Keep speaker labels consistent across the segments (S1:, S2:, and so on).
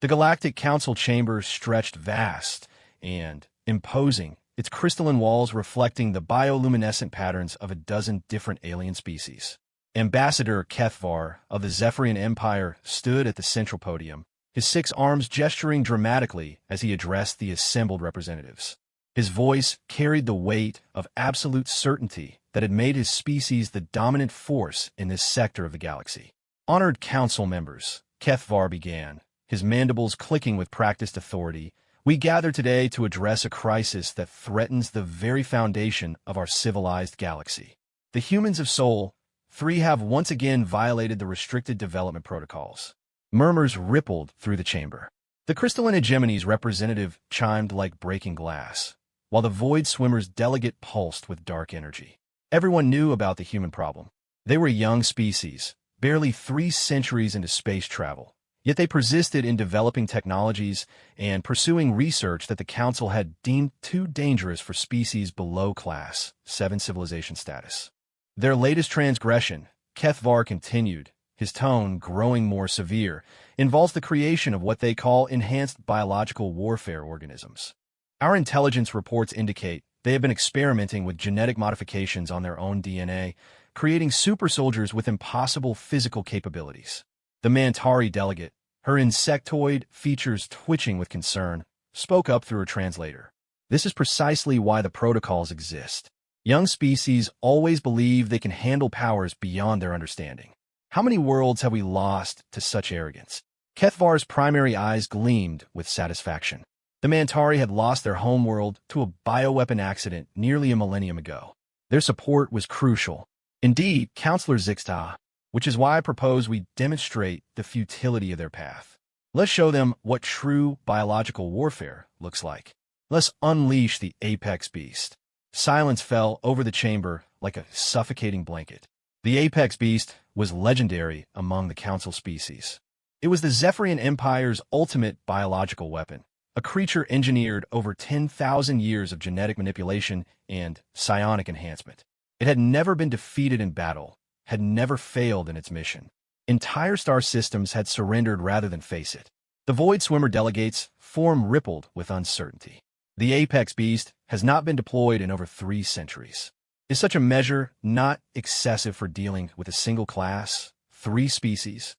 S1: The Galactic Council chamber stretched vast and imposing, its crystalline walls reflecting the bioluminescent patterns of a dozen different alien species. Ambassador Kethvar of the Zephyrian Empire stood at the central podium, his 6 arms gesturing dramatically as he addressed the assembled representatives. His voice carried the weight of absolute certainty that had made his species the dominant force in this sector of the galaxy. Honored council members, Kethvar began, his mandibles clicking with practiced authority, we gather today to address a crisis that threatens the very foundation of our civilized galaxy. The humans of Sol 3 have once again violated the restricted development protocols. Murmurs rippled through the chamber. The crystalline hegemony's representative chimed like breaking glass, while the Void Swimmer's delegate pulsed with dark energy. Everyone knew about the human problem. They were a young species, barely 3 centuries into space travel, yet they persisted in developing technologies and pursuing research that the Council had deemed too dangerous for species below Class 7 civilization status. Their latest transgression, Kethvar continued, his tone growing more severe, involves the creation of what they call enhanced biological warfare organisms. Our intelligence reports indicate they have been experimenting with genetic modifications on their own DNA, creating super soldiers with impossible physical capabilities. The Mantari delegate, her insectoid features twitching with concern, spoke up through her translator. This is precisely why the protocols exist. Young species always believe they can handle powers beyond their understanding. How many worlds have we lost to such arrogance? Kethvar's primary eyes gleamed with satisfaction. The Mantari had lost their homeworld to a bioweapon accident nearly a millennium ago. Their support was crucial. Indeed, Counselor Zixta, which is why I propose we demonstrate the futility of their path. Let's show them what true biological warfare looks like. Let's unleash the apex beast. Silence fell over the chamber like a suffocating blanket. The apex beast was legendary among the Council species. It was the Zephyrian Empire's ultimate biological weapon, a creature engineered over 10,000 years of genetic manipulation and psionic enhancement. It had never been defeated in battle, had never failed in its mission. Entire star systems had surrendered rather than face it. The Void Swimmer delegates' form rippled with uncertainty. The apex beast has not been deployed in over 3 centuries. Is such a measure not excessive for dealing with a single class, 3 species?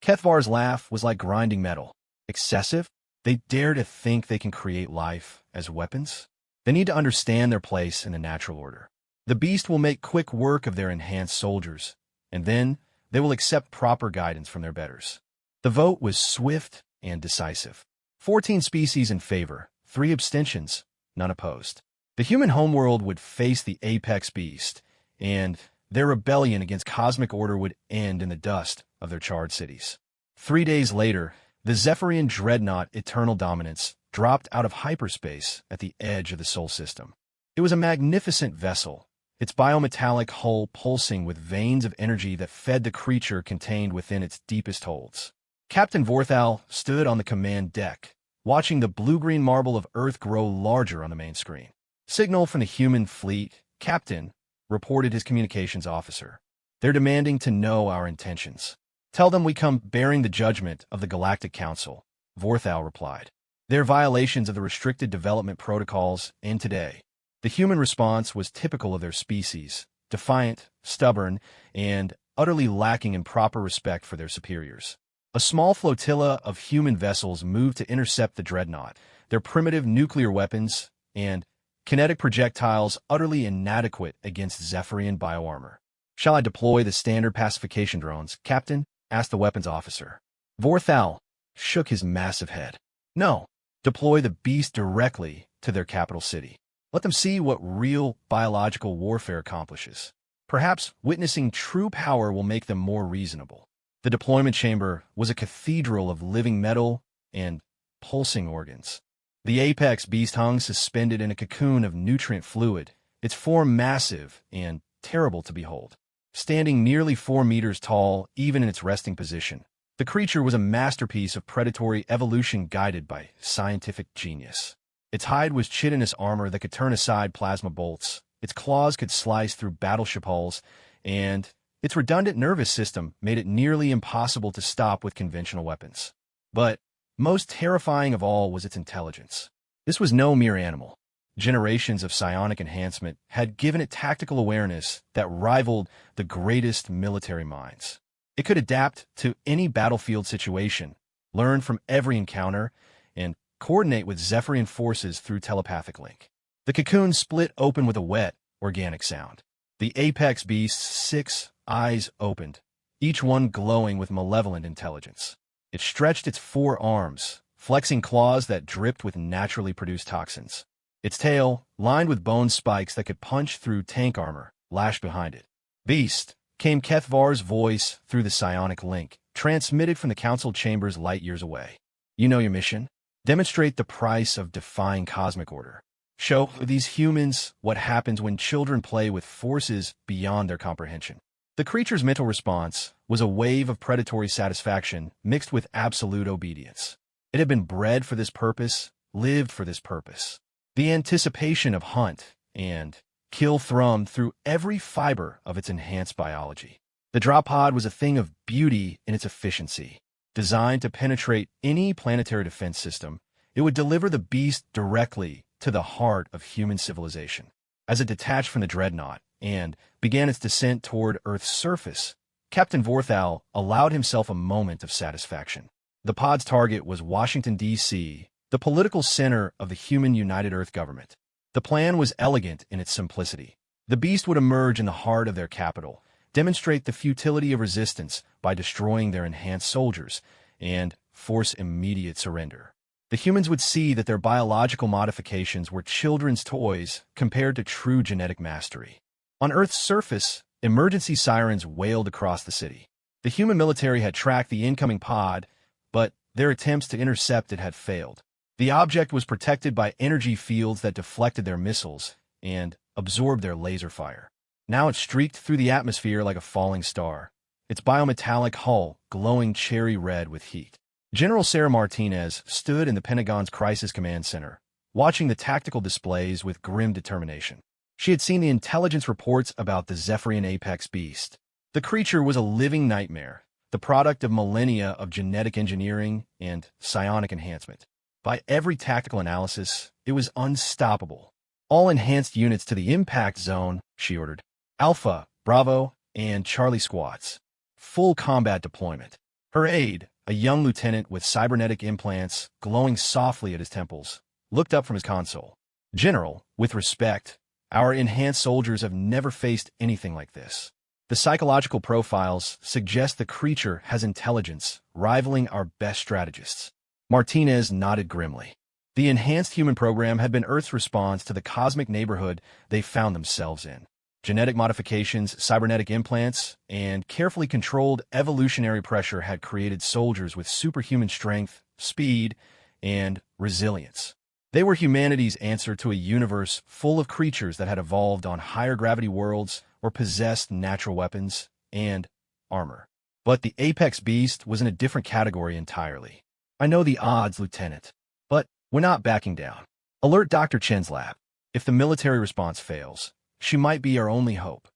S1: Kethvar's laugh was like grinding metal. Excessive? They dare to think they can create life as weapons? They need to understand their place in the natural order. The beast will make quick work of their enhanced soldiers, and then they will accept proper guidance from their betters. The vote was swift and decisive. 14 species in favor, 3 abstentions, none opposed. The human homeworld would face the apex beast, and their rebellion against cosmic order would end in the dust of their charred cities. 3 days later, the Zephyrian dreadnought Eternal Dominance dropped out of hyperspace at the edge of the Sol system. It was a magnificent vessel, its biometallic hull pulsing with veins of energy that fed the creature contained within its deepest holds. Captain Vorthal stood on the command deck, watching the blue-green marble of Earth grow larger on the main screen. Signal from the human fleet, Captain, reported his communications officer. They're demanding to know our intentions. Tell them we come bearing the judgment of the Galactic Council, Vorthal replied. Their violations of the restricted development protocols end today. The human response was typical of their species, defiant, stubborn, and utterly lacking in proper respect for their superiors. A small flotilla of human vessels moved to intercept the dreadnought, their primitive nuclear weapons and kinetic projectiles utterly inadequate against Zephyrian bioarmor. Shall I deploy the standard pacification drones, Captain? Asked the weapons officer. Vorthal shook his massive head. No, deploy the beast directly to their capital city. Let them see what real biological warfare accomplishes. Perhaps witnessing true power will make them more reasonable. The deployment chamber was a cathedral of living metal and pulsing organs. The apex beast hung suspended in a cocoon of nutrient fluid, its form massive and terrible to behold. Standing nearly 4 meters tall, even in its resting position, the creature was a masterpiece of predatory evolution guided by scientific genius. Its hide was chitinous armor that could turn aside plasma bolts, its claws could slice through battleship hulls, and its redundant nervous system made it nearly impossible to stop with conventional weapons. But Most terrifying of all was its intelligence. This was no mere animal. Generations of psionic enhancement had given it tactical awareness that rivaled the greatest military minds. It could adapt to any battlefield situation, learn from every encounter, and coordinate with Zephyrian forces through telepathic link. The cocoon split open with a wet, organic sound. The apex beast's 6 eyes opened, each one glowing with malevolent intelligence. It stretched its 4 arms, flexing claws that dripped with naturally produced toxins. Its tail, lined with bone spikes that could punch through tank armor, lashed behind it. "Beast," came Kethvar's voice through the psionic link, transmitted from the council chambers light years away. "You know your mission? Demonstrate the price of defying cosmic order. Show these humans what happens when children play with forces beyond their comprehension." The creature's mental response was a wave of predatory satisfaction mixed with absolute obedience. It had been bred for this purpose, lived for this purpose. The anticipation of hunt and kill thrummed through every fiber of its enhanced biology. The drop pod was a thing of beauty in its efficiency. Designed to penetrate any planetary defense system, it would deliver the beast directly to the heart of human civilization. As it detached from the dreadnought and began its descent toward Earth's surface, Captain Vorthal allowed himself a moment of satisfaction. The pod's target was Washington, D.C., the political center of the human United Earth government. The plan was elegant in its simplicity. The beast would emerge in the heart of their capital, demonstrate the futility of resistance by destroying their enhanced soldiers, and force immediate surrender. The humans would see that their biological modifications were children's toys compared to true genetic mastery. On Earth's surface, emergency sirens wailed across the city. The human military had tracked the incoming pod, but their attempts to intercept it had failed. The object was protected by energy fields that deflected their missiles and absorbed their laser fire. Now it streaked through the atmosphere like a falling star, its biometallic hull glowing cherry red with heat. General Sarah Martinez stood in the Pentagon's Crisis Command Center, watching the tactical displays with grim determination. She had seen the intelligence reports about the Zephyrian apex beast. The creature was a living nightmare, the product of millennia of genetic engineering and psionic enhancement. By every tactical analysis, it was unstoppable. "All enhanced units to the impact zone," she ordered. "Alpha, Bravo, and Charlie squads. Full combat deployment." Her aide, a young lieutenant with cybernetic implants glowing softly at his temples, looked up from his console. "General, with respect, our enhanced soldiers have never faced anything like this. The psychological profiles suggest the creature has intelligence rivaling our best strategists." Martinez nodded grimly. The enhanced human program had been Earth's response to the cosmic neighborhood they found themselves in. Genetic modifications, cybernetic implants, and carefully controlled evolutionary pressure had created soldiers with superhuman strength, speed, and resilience. They were humanity's answer to a universe full of creatures that had evolved on higher gravity worlds or possessed natural weapons and armor. But the apex beast was in a different category entirely. "I know the odds, Lieutenant, but we're not backing down. Alert Dr. Chen's lab. If the military response fails, she might be our only hope."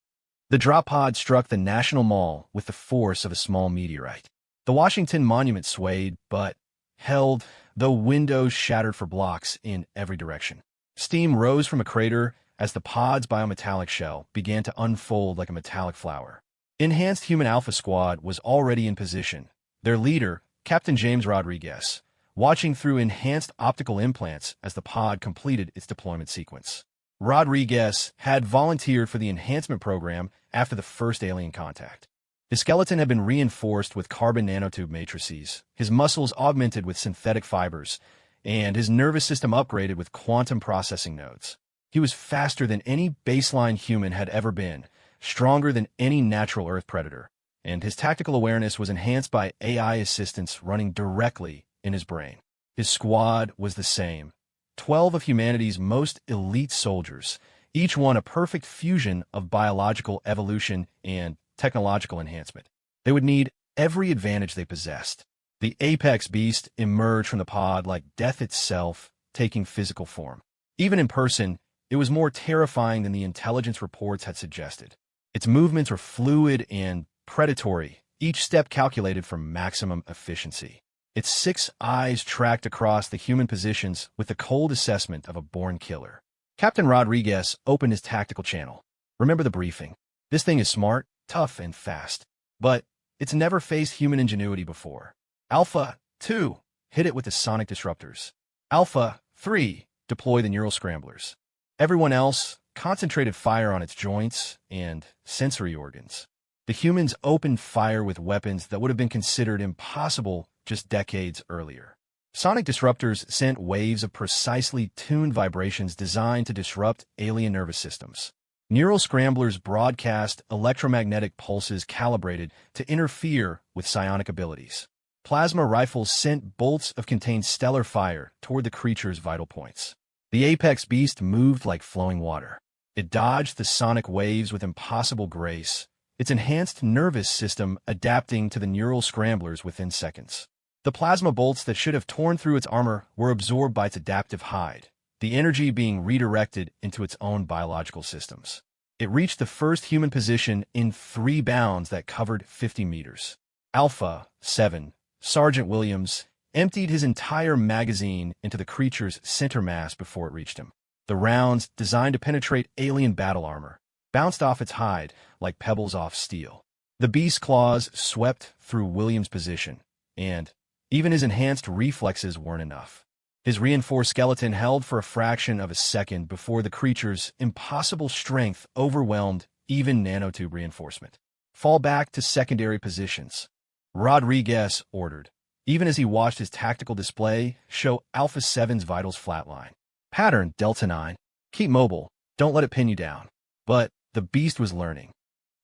S1: The drop pod struck the National Mall with the force of a small meteorite. The Washington Monument swayed, but held, though windows shattered for blocks in every direction. Steam rose from a crater as the pod's biometallic shell began to unfold like a metallic flower. Enhanced Human Alpha Squad was already in position. Their leader, Captain James Rodriguez, watching through enhanced optical implants as the pod completed its deployment sequence. Rodriguez had volunteered for the enhancement program after the first alien contact. His skeleton had been reinforced with carbon nanotube matrices, his muscles augmented with synthetic fibers, and his nervous system upgraded with quantum processing nodes. He was faster than any baseline human had ever been, stronger than any natural Earth predator, and his tactical awareness was enhanced by AI assistants running directly in his brain. His squad was the same. 12 of humanity's most elite soldiers, each one a perfect fusion of biological evolution and technological enhancement. They would need every advantage they possessed. The apex beast emerged from the pod like death itself, taking physical form. Even in person, it was more terrifying than the intelligence reports had suggested. Its movements were fluid and predatory, each step calculated for maximum efficiency. Its 6 eyes tracked across the human positions with the cold assessment of a born killer. Captain Rodriguez opened his tactical channel. Remember the briefing. This thing is smart, tough, and fast. But it's never faced human ingenuity before. Alpha 2, hit it with the sonic disruptors. Alpha 3, deploy the neural scramblers. Everyone else concentrated fire on its joints and sensory organs. The humans opened fire with weapons that would have been considered impossible just decades earlier. Sonic disruptors sent waves of precisely tuned vibrations designed to disrupt alien nervous systems. Neural scramblers broadcast electromagnetic pulses calibrated to interfere with psionic abilities. Plasma rifles sent bolts of contained stellar fire toward the creature's vital points. The apex beast moved like flowing water. It dodged the sonic waves with impossible grace, its enhanced nervous system adapting to the neural scramblers within seconds. The plasma bolts that should have torn through its armor were absorbed by its adaptive hide, the energy being redirected into its own biological systems. It reached the first human position in 3 bounds that covered 50 meters. Alpha 7, Sergeant Williams, emptied his entire magazine into the creature's center mass before it reached him. The rounds, designed to penetrate alien battle armor, bounced off its hide like pebbles off steel. The beast's claws swept through Williams' position, and even his enhanced reflexes weren't enough. His reinforced skeleton held for a fraction of a second before the creature's impossible strength overwhelmed even nanotube reinforcement. Fall back to secondary positions, Rodriguez ordered, even as he watched his tactical display show Alpha 7's vitals flatline. Pattern Delta 9. Keep mobile. Don't let it pin you down. But the beast was learning.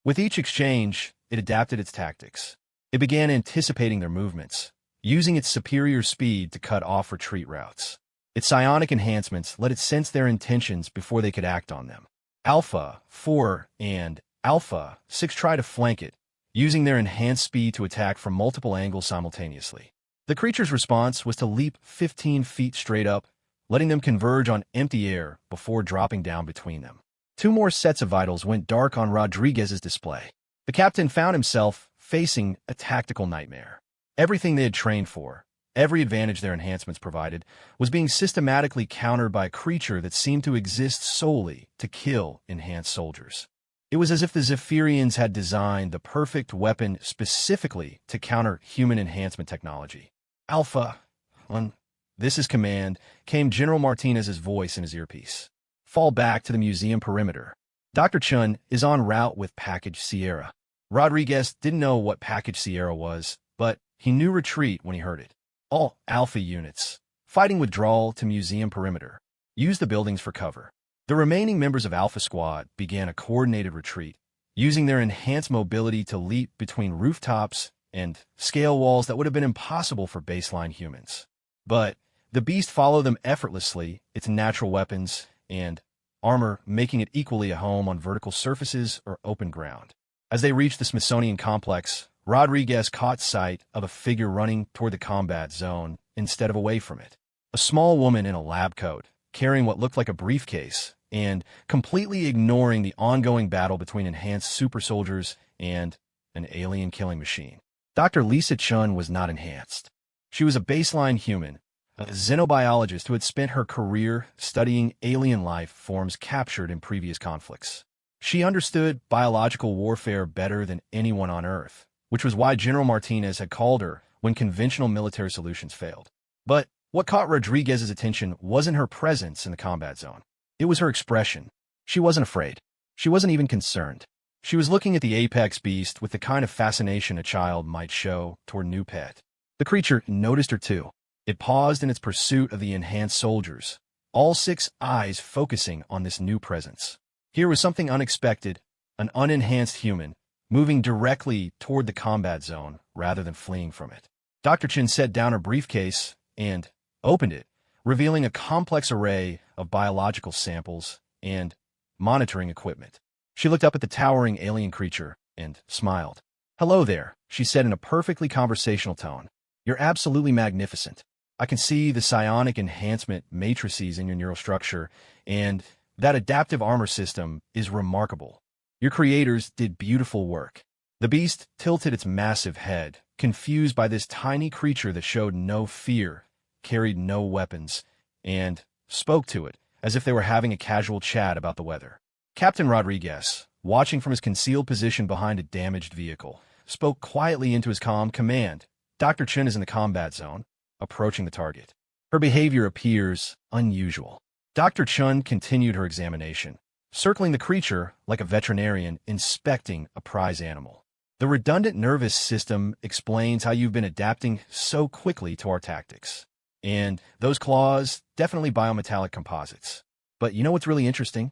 S1: With each exchange, it adapted its tactics. It began anticipating their movements, using its superior speed to cut off retreat routes. Its psionic enhancements let it sense their intentions before they could act on them. Alpha 4 and Alpha 6 tried to flank it, using their enhanced speed to attack from multiple angles simultaneously. The creature's response was to leap 15 feet straight up, letting them converge on empty air before dropping down between them. 2 more sets of vitals went dark on Rodriguez's display. The captain found himself facing a tactical nightmare. Everything they had trained for, every advantage their enhancements provided, was being systematically countered by a creature that seemed to exist solely to kill enhanced soldiers. It was as if the Zephyrians had designed the perfect weapon specifically to counter human enhancement technology. Alpha 1, this is command, came General Martinez's voice in his earpiece. Fall back to the museum perimeter. Dr. Chun is en route with Package Sierra. Rodriguez didn't know what Package Sierra was, but he knew retreat when he heard it. All Alpha units, fighting withdrawal to museum perimeter. Use the buildings for cover. The remaining members of Alpha Squad began a coordinated retreat, using their enhanced mobility to leap between rooftops and scale walls that would have been impossible for baseline humans. But the beast followed them effortlessly, its natural weapons and armor making it equally a home on vertical surfaces or open ground. As they reached the Smithsonian complex, Rodriguez caught sight of a figure running toward the combat zone instead of away from it. A small woman in a lab coat, carrying what looked like a briefcase, and completely ignoring the ongoing battle between enhanced super soldiers and an alien killing machine. Dr. Lisa Chun was not enhanced. She was a baseline human, a xenobiologist who had spent her career studying alien life forms captured in previous conflicts. She understood biological warfare better than anyone on Earth, which was why General Martinez had called her when conventional military solutions failed. But what caught Rodriguez's attention wasn't her presence in the combat zone. It was her expression. She wasn't afraid. She wasn't even concerned. She was looking at the apex beast with the kind of fascination a child might show toward a new pet. The creature noticed her too. It paused in its pursuit of the enhanced soldiers, all 6 eyes focusing on this new presence. Here was something unexpected, an unenhanced human, moving directly toward the combat zone rather than fleeing from it. Dr. Chin set down her briefcase and opened it, revealing a complex array of biological samples and monitoring equipment. She looked up at the towering alien creature and smiled. "Hello there," she said in a perfectly conversational tone. "You're absolutely magnificent. I can see the psionic enhancement matrices in your neural structure, and that adaptive armor system is remarkable. Your creators did beautiful work." The beast tilted its massive head, confused by this tiny creature that showed no fear, carried no weapons, and spoke to it as if they were having a casual chat about the weather. Captain Rodriguez, watching from his concealed position behind a damaged vehicle, spoke quietly into his comm command. Dr. Chen is in the combat zone, approaching the target. Her behavior appears unusual. Dr. Chen continued her examination, circling the creature like a veterinarian inspecting a prize animal. The redundant nervous system explains how you've been adapting so quickly to our tactics. And those claws, definitely biometallic composites. But you know what's really interesting?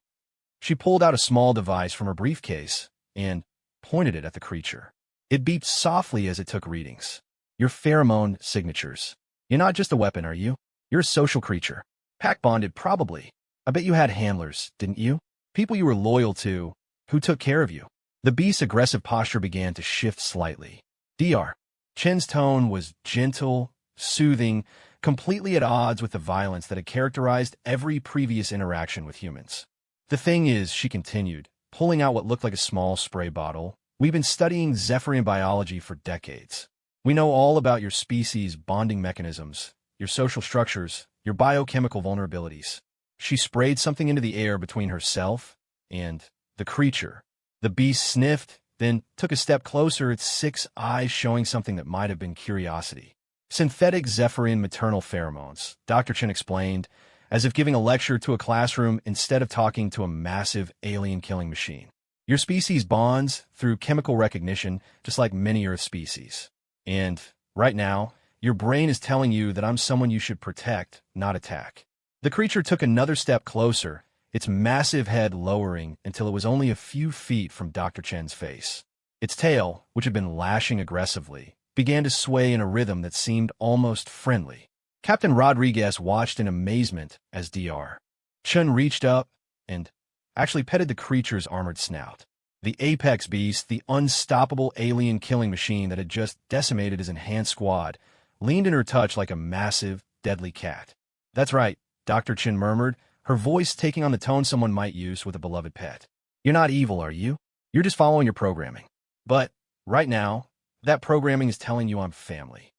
S1: She pulled out a small device from her briefcase and pointed it at the creature. It beeped softly as it took readings. Your pheromone signatures. You're not just a weapon, are you? You're a social creature. Pack bonded, probably. I bet you had handlers, didn't you? People you were loyal to, who took care of you. The beast's aggressive posture began to shift slightly. Dr. Chen's tone was gentle, soothing, completely at odds with the violence that had characterized every previous interaction with humans. The thing is, she continued, pulling out what looked like a small spray bottle, we've been studying Zephyrian biology for decades. We know all about your species' bonding mechanisms, your social structures, your biochemical vulnerabilities. She sprayed something into the air between herself and the creature. The beast sniffed, then took a step closer, its 6 eyes showing something that might have been curiosity. Synthetic Zephyrian maternal pheromones, Dr. Chen explained, as if giving a lecture to a classroom instead of talking to a massive alien-killing machine. Your species bonds through chemical recognition, just like many Earth species. And right now, your brain is telling you that I'm someone you should protect, not attack. The creature took another step closer, its massive head lowering until it was only a few feet from Dr. Chen's face. Its tail, which had been lashing aggressively, began to sway in a rhythm that seemed almost friendly. Captain Rodriguez watched in amazement as Dr. Chen reached up and actually petted the creature's armored snout. The apex beast, the unstoppable alien-killing machine that had just decimated his enhanced squad, leaned in her touch like a massive, deadly cat. That's right, Dr. Chen murmured, her voice taking on the tone someone might use with a beloved pet. You're not evil, are you? You're just following your programming. But, right now, that programming is telling you I'm family.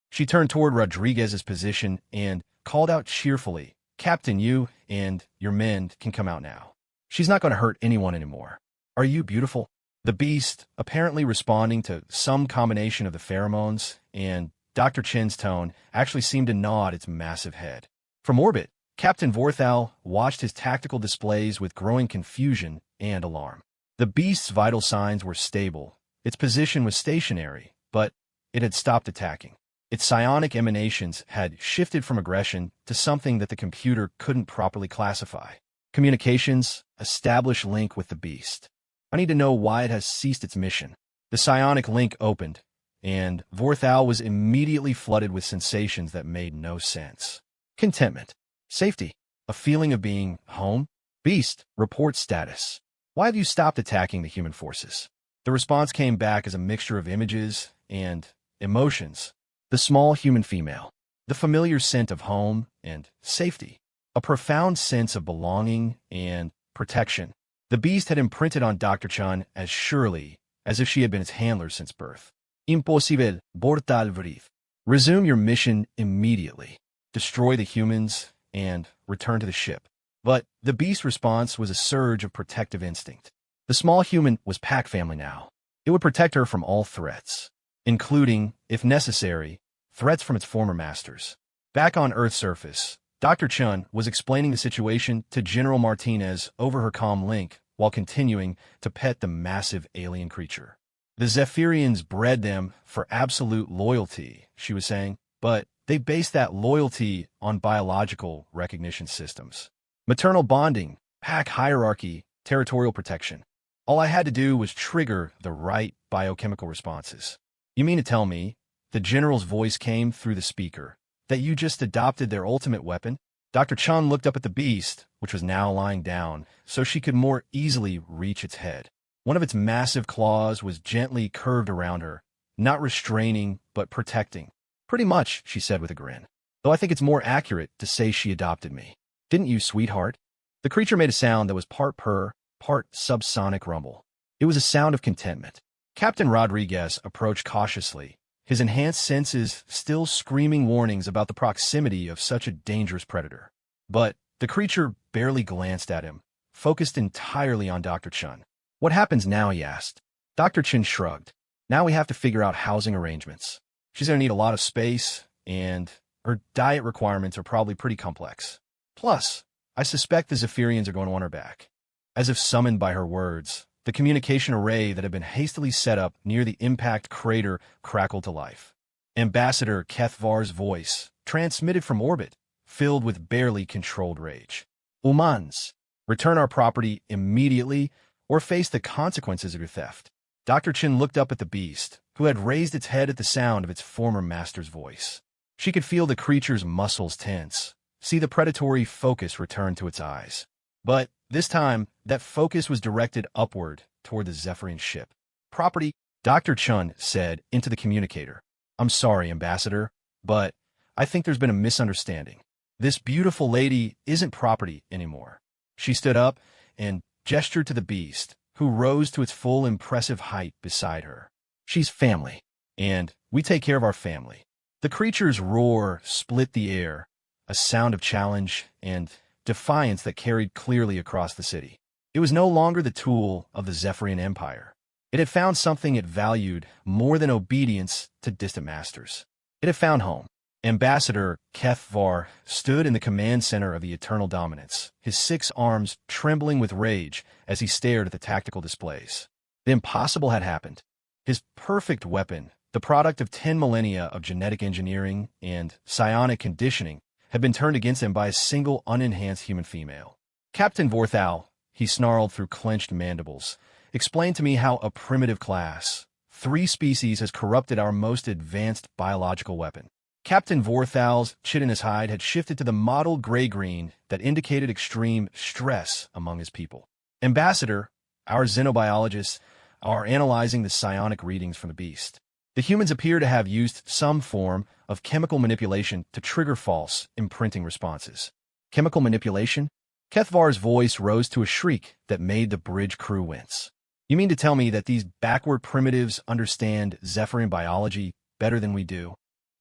S1: She turned toward Rodriguez's position and called out cheerfully, Captain, you and your men can come out now. She's not going to hurt anyone anymore. Are you beautiful? The beast, apparently responding to some combination of the pheromones and Dr. Chen's tone, actually seemed to nod its massive head. From orbit, Captain Vorthal watched his tactical displays with growing confusion and alarm. The beast's vital signs were stable. Its position was stationary, but it had stopped attacking. Its psionic emanations had shifted from aggression to something that the computer couldn't properly classify. Communications, establish link with the beast. I need to know why it has ceased its mission. The psionic link opened, and Vorthal was immediately flooded with sensations that made no sense. Contentment. Safety. A feeling of being home. Beast, report status. Why have you stopped attacking the human forces? The response came back as a mixture of images and emotions. The small human female. The familiar scent of home and safety. A profound sense of belonging and protection. The beast had imprinted on Dr. Chen as surely as if she had been its handler since birth. Impossible, portal vrid. Resume your mission immediately. Destroy the humans and return to the ship. But the beast's response was a surge of protective instinct. The small human was pack family now. It would protect her from all threats, including, if necessary, threats from its former masters. Back on Earth's surface, Dr. Chen was explaining the situation to General Martinez over her comm link while continuing to pet the massive alien creature. The Zephyrians bred them for absolute loyalty, she was saying, but they based that loyalty on biological recognition systems. Maternal bonding, pack hierarchy, territorial protection. All I had to do was trigger the right biochemical responses. You mean to tell me, the general's voice came through the speaker, that you just adopted their ultimate weapon? Dr. Chan looked up at the beast, which was now lying down, so she could more easily reach its head. One of its massive claws was gently curved around her, not restraining, but protecting. Pretty much, she said with a grin. Though I think it's more accurate to say she adopted me. Didn't you, sweetheart? The creature made a sound that was part purr, part subsonic rumble. It was a sound of contentment. Captain Rodriguez approached cautiously, his enhanced senses still screaming warnings about the proximity of such a dangerous predator. But the creature barely glanced at him, focused entirely on Dr. Chun. "What happens now?" he asked. Dr. Chun shrugged. "Now we have to figure out housing arrangements. She's going to need a lot of space, and her diet requirements are probably pretty complex. Plus, I suspect the Zephyrians are going to want her back." As if summoned by her words, the communication array that had been hastily set up near the impact crater crackled to life. Ambassador Kethvar's voice, transmitted from orbit, filled with barely controlled rage. "Umans, return our property immediately or face the consequences of your theft." Dr. Chin looked up at the beast, who had raised its head at the sound of its former master's voice. She could feel the creature's muscles tense, see the predatory focus return to its eyes. But this time, that focus was directed upward toward the Zephyrian ship. "Property," Dr. Chun said into the communicator. "I'm sorry, Ambassador, but I think there's been a misunderstanding. This beautiful lady isn't property anymore." She stood up and gestured to the beast, who rose to its full impressive height beside her. "She's family, and we take care of our family." The creature's roar split the air, a sound of challenge and defiance that carried clearly across the city. It was no longer the tool of the Zephyrian Empire. It had found something it valued more than obedience to distant masters. It had found home. Ambassador Kethvar stood in the command center of the Eternal Dominance, his 6 arms trembling with rage as he stared at the tactical displays. The impossible had happened. His perfect weapon, the product of 10 millennia of genetic engineering and psionic conditioning, had been turned against him by a single unenhanced human female. "Captain Vorthal," he snarled through clenched mandibles, "explain to me how a primitive class, 3 species, has corrupted our most advanced biological weapon." Captain Vorthal's chitinous hide had shifted to the mottled gray-green that indicated extreme stress among his people. "Ambassador, our xenobiologists are analyzing the psionic readings from the beast. The humans appear to have used some form of chemical manipulation to trigger false imprinting responses." "Chemical manipulation?" Kethvar's voice rose to a shriek that made the bridge crew wince. "You mean to tell me that these backward primitives understand Zephyrian biology better than we do?"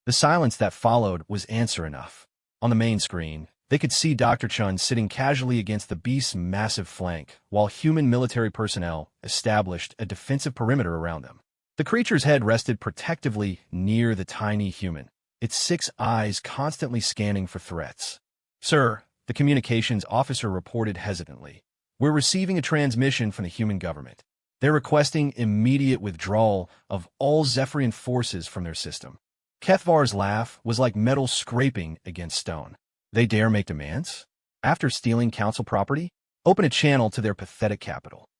S1: The silence that followed was answer enough. On the main screen, they could see Dr. Chun sitting casually against the beast's massive flank, while human military personnel established a defensive perimeter around them. The creature's head rested protectively near the tiny human, its 6 eyes constantly scanning for threats. "Sir," the communications officer reported hesitantly, "we're receiving a transmission from the human government. They're requesting immediate withdrawal of all Zephyrian forces from their system." Kethvar's laugh was like metal scraping against stone. "They dare make demands? After stealing council property? Open a channel to their pathetic capital."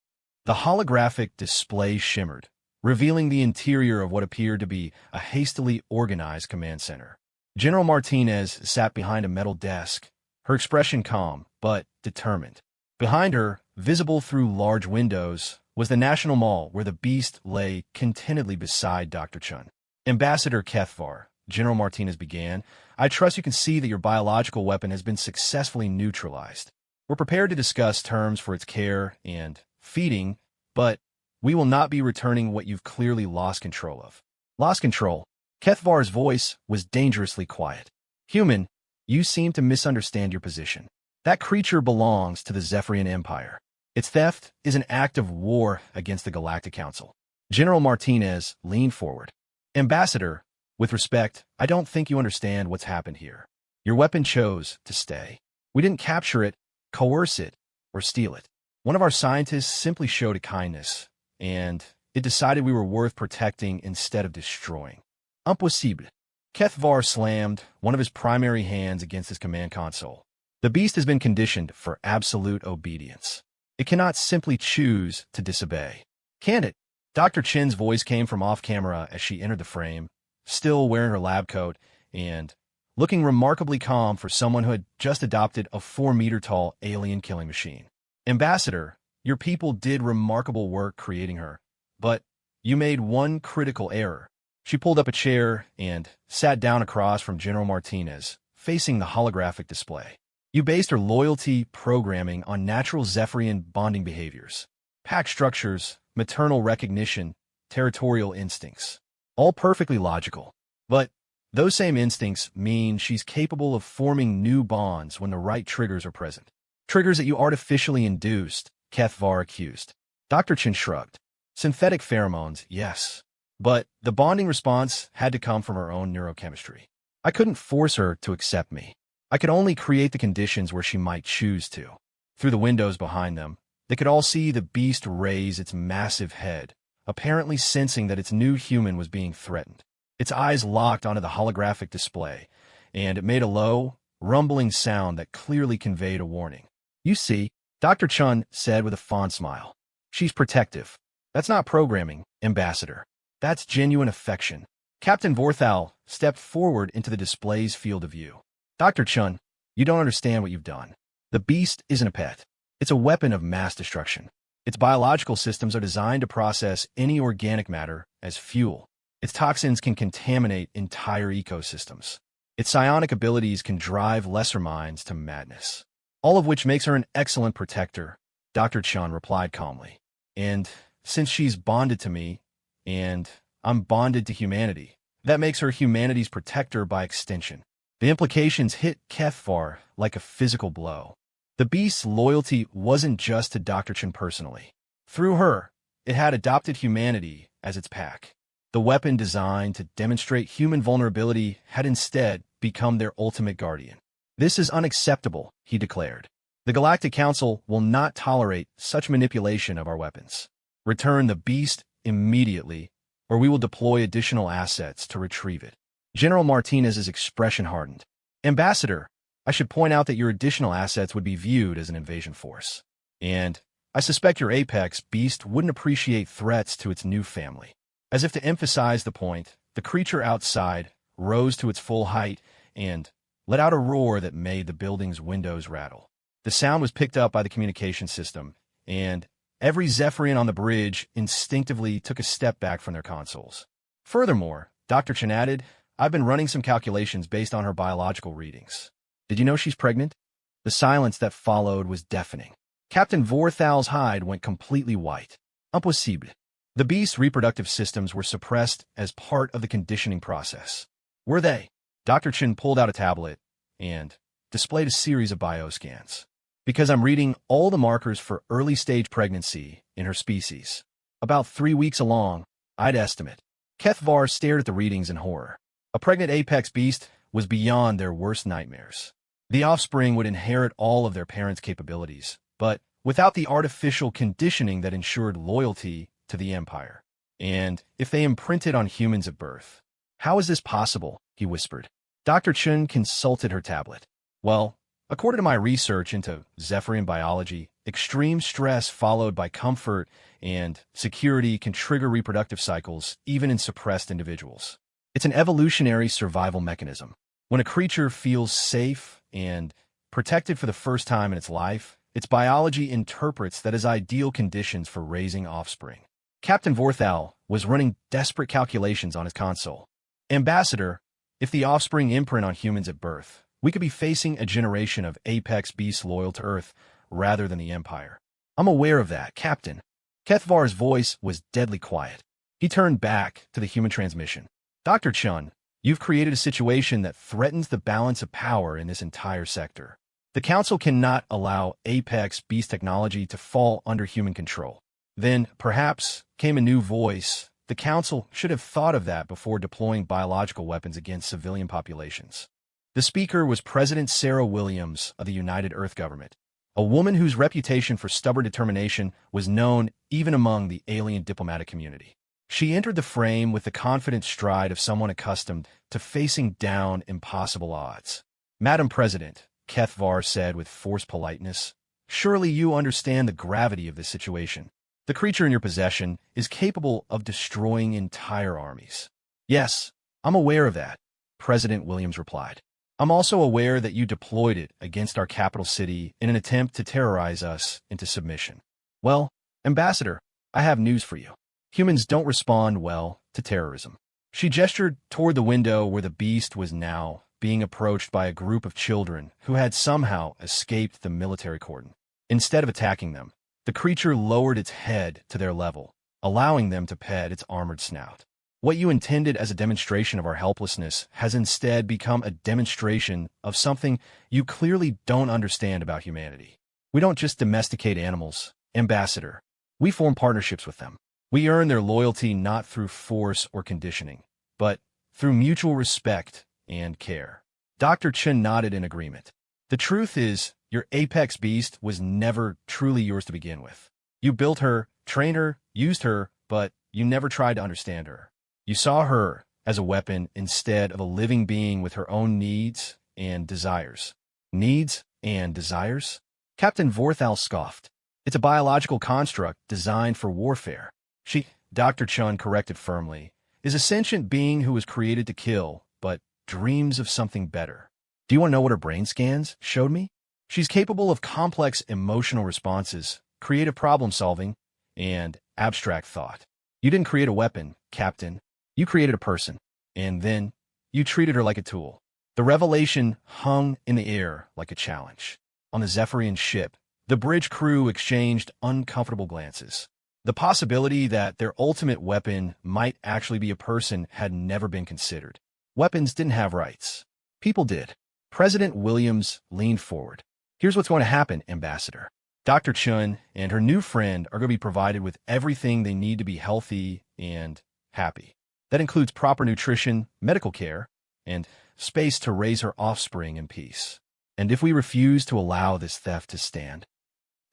S1: The holographic display shimmered, revealing the interior of what appeared to be a hastily organized command center. General Martinez sat behind a metal desk, her expression calm but determined. Behind her, visible through large windows, was the National Mall where the beast lay contentedly beside Dr. Chun. "Ambassador Kethvar," General Martinez began, "I trust you can see that your biological weapon has been successfully neutralized. We're prepared to discuss terms for its care and feeding, but we will not be returning what you've clearly lost control of." "Lost control?" Kethvar's voice was dangerously quiet. "Human, you seem to misunderstand your position. That creature belongs to the Zephyrian Empire. Its theft is an act of war against the Galactic Council." General Martinez leaned forward. "Ambassador, with respect, I don't think you understand what's happened here. Your weapon chose to stay. We didn't capture it, coerce it, or steal it. One of our scientists simply showed it kindness, and it decided we were worth protecting instead of destroying." "Impossible." Kethvar slammed one of his primary hands against his command console. "The beast has been conditioned for absolute obedience. It cannot simply choose to disobey." "Can it?" Dr. Chin's voice came from off-camera as she entered the frame, still wearing her lab coat and looking remarkably calm for someone who had just adopted a 4-meter-tall alien killing machine. "Ambassador, your people did remarkable work creating her, but you made one critical error." She pulled up a chair and sat down across from General Martinez, facing the holographic display. "You based her loyalty programming on natural Zephyrian bonding behaviors, pack structures, maternal recognition, territorial instincts. All perfectly logical. But those same instincts mean she's capable of forming new bonds when the right triggers are present. Triggers that you artificially induced, Kethvar accused. Dr. Chen shrugged. Synthetic pheromones, yes. But the bonding response had to come from her own neurochemistry. I couldn't force her to accept me. I could only create the conditions where she might choose to. Through the windows behind them, they could all see the beast raise its massive head, apparently sensing that its new human was being threatened. Its eyes locked onto the holographic display, and it made a low, rumbling sound that clearly conveyed a warning. You see, Dr. Chun said with a fond smile. She's protective. That's not programming, Ambassador. That's genuine affection. Captain Vorthal stepped forward into the display's field of view. Dr. Chun, you don't understand what you've done. The beast isn't a pet. It's a weapon of mass destruction. Its biological systems are designed to process any organic matter as fuel. Its toxins can contaminate entire ecosystems. Its psionic abilities can drive lesser minds to madness. All of which makes her an excellent protector, Dr. Chun replied calmly. And since she's bonded to me, and I'm bonded to humanity, that makes her humanity's protector by extension. The implications hit Kethvar like a physical blow. The beast's loyalty wasn't just to Dr. Chen personally. Through her, it had adopted humanity as its pack. The weapon designed to demonstrate human vulnerability had instead become their ultimate guardian. This is unacceptable, he declared. The Galactic Council will not tolerate such manipulation of our weapons. Return the beast immediately, or we will deploy additional assets to retrieve it. General Martinez's expression hardened. Ambassador, I should point out that your additional assets would be viewed as an invasion force. And I suspect your apex beast wouldn't appreciate threats to its new family. As if to emphasize the point, the creature outside rose to its full height and let out a roar that made the building's windows rattle. The sound was picked up by the communication system, and every Zephyrian on the bridge instinctively took a step back from their consoles. Furthermore, Dr. Chen added, I've been running some calculations based on her biological readings. Did you know she's pregnant? The silence that followed was deafening. Captain Vorthal's hide went completely white. Impossible. The beast's reproductive systems were suppressed as part of the conditioning process. Were they? Dr. Chen pulled out a tablet and displayed a series of bioscans. Because I'm reading all the markers for early-stage pregnancy in her species. About 3 weeks along, I'd estimate. Kethvar stared at the readings in horror. A pregnant apex beast was beyond their worst nightmares. The offspring would inherit all of their parents' capabilities, but without the artificial conditioning that ensured loyalty to the Empire. And if they imprinted on humans at birth. How is this possible? He whispered. Dr. Chun consulted her tablet. Well, according to my research into Zephyrian biology, extreme stress followed by comfort and security can trigger reproductive cycles, even in suppressed individuals. It's an evolutionary survival mechanism. When a creature feels safe and protected for the first time in its life, its biology interprets that as ideal conditions for raising offspring. Captain Vorthal was running desperate calculations on his console. Ambassador, if the offspring imprint on humans at birth, we could be facing a generation of apex beasts loyal to Earth rather than the Empire. I'm aware of that, Captain. Kethvar's voice was deadly quiet. He turned back to the human transmission. Dr. Chun, you've created a situation that threatens the balance of power in this entire sector. The Council cannot allow apex beast technology to fall under human control. Then, perhaps, came a new voice. The Council should have thought of that before deploying biological weapons against civilian populations. The speaker was President Sarah Williams of the United Earth Government, a woman whose reputation for stubborn determination was known even among the alien diplomatic community. She entered the frame with the confident stride of someone accustomed to facing down impossible odds. Madam President, Kethvar said with forced politeness, surely you understand the gravity of this situation. The creature in your possession is capable of destroying entire armies. Yes, I'm aware of that, President Williams replied. I'm also aware that you deployed it against our capital city in an attempt to terrorize us into submission. Well, Ambassador, I have news for you. Humans don't respond well to terrorism. She gestured toward the window where the beast was now being approached by a group of children who had somehow escaped the military cordon. Instead of attacking them, the creature lowered its head to their level, allowing them to pet its armored snout. What you intended as a demonstration of our helplessness has instead become a demonstration of something you clearly don't understand about humanity. We don't just domesticate animals, Ambassador. We form partnerships with them. We earn their loyalty not through force or conditioning, but through mutual respect and care. Dr. Chen nodded in agreement. The truth is, your apex beast was never truly yours to begin with. You built her, trained her, used her, but you never tried to understand her. You saw her as a weapon instead of a living being with her own needs and desires. Needs and desires? Captain Vorthal scoffed. It's a biological construct designed for warfare. She, Dr. Chun corrected firmly, is a sentient being who was created to kill, but dreams of something better. Do you want to know what her brain scans showed me? She's capable of complex emotional responses, creative problem-solving, and abstract thought. You didn't create a weapon, Captain. You created a person, and then you treated her like a tool. The revelation hung in the air like a challenge. On the Zephyrian ship, the bridge crew exchanged uncomfortable glances. The possibility that their ultimate weapon might actually be a person had never been considered. Weapons didn't have rights. People did. President Williams leaned forward. Here's what's going to happen, Ambassador. Dr. Chun and her new friend are going to be provided with everything they need to be healthy and happy. That includes proper nutrition, medical care, and space to raise her offspring in peace. And if we refuse to allow this theft to stand?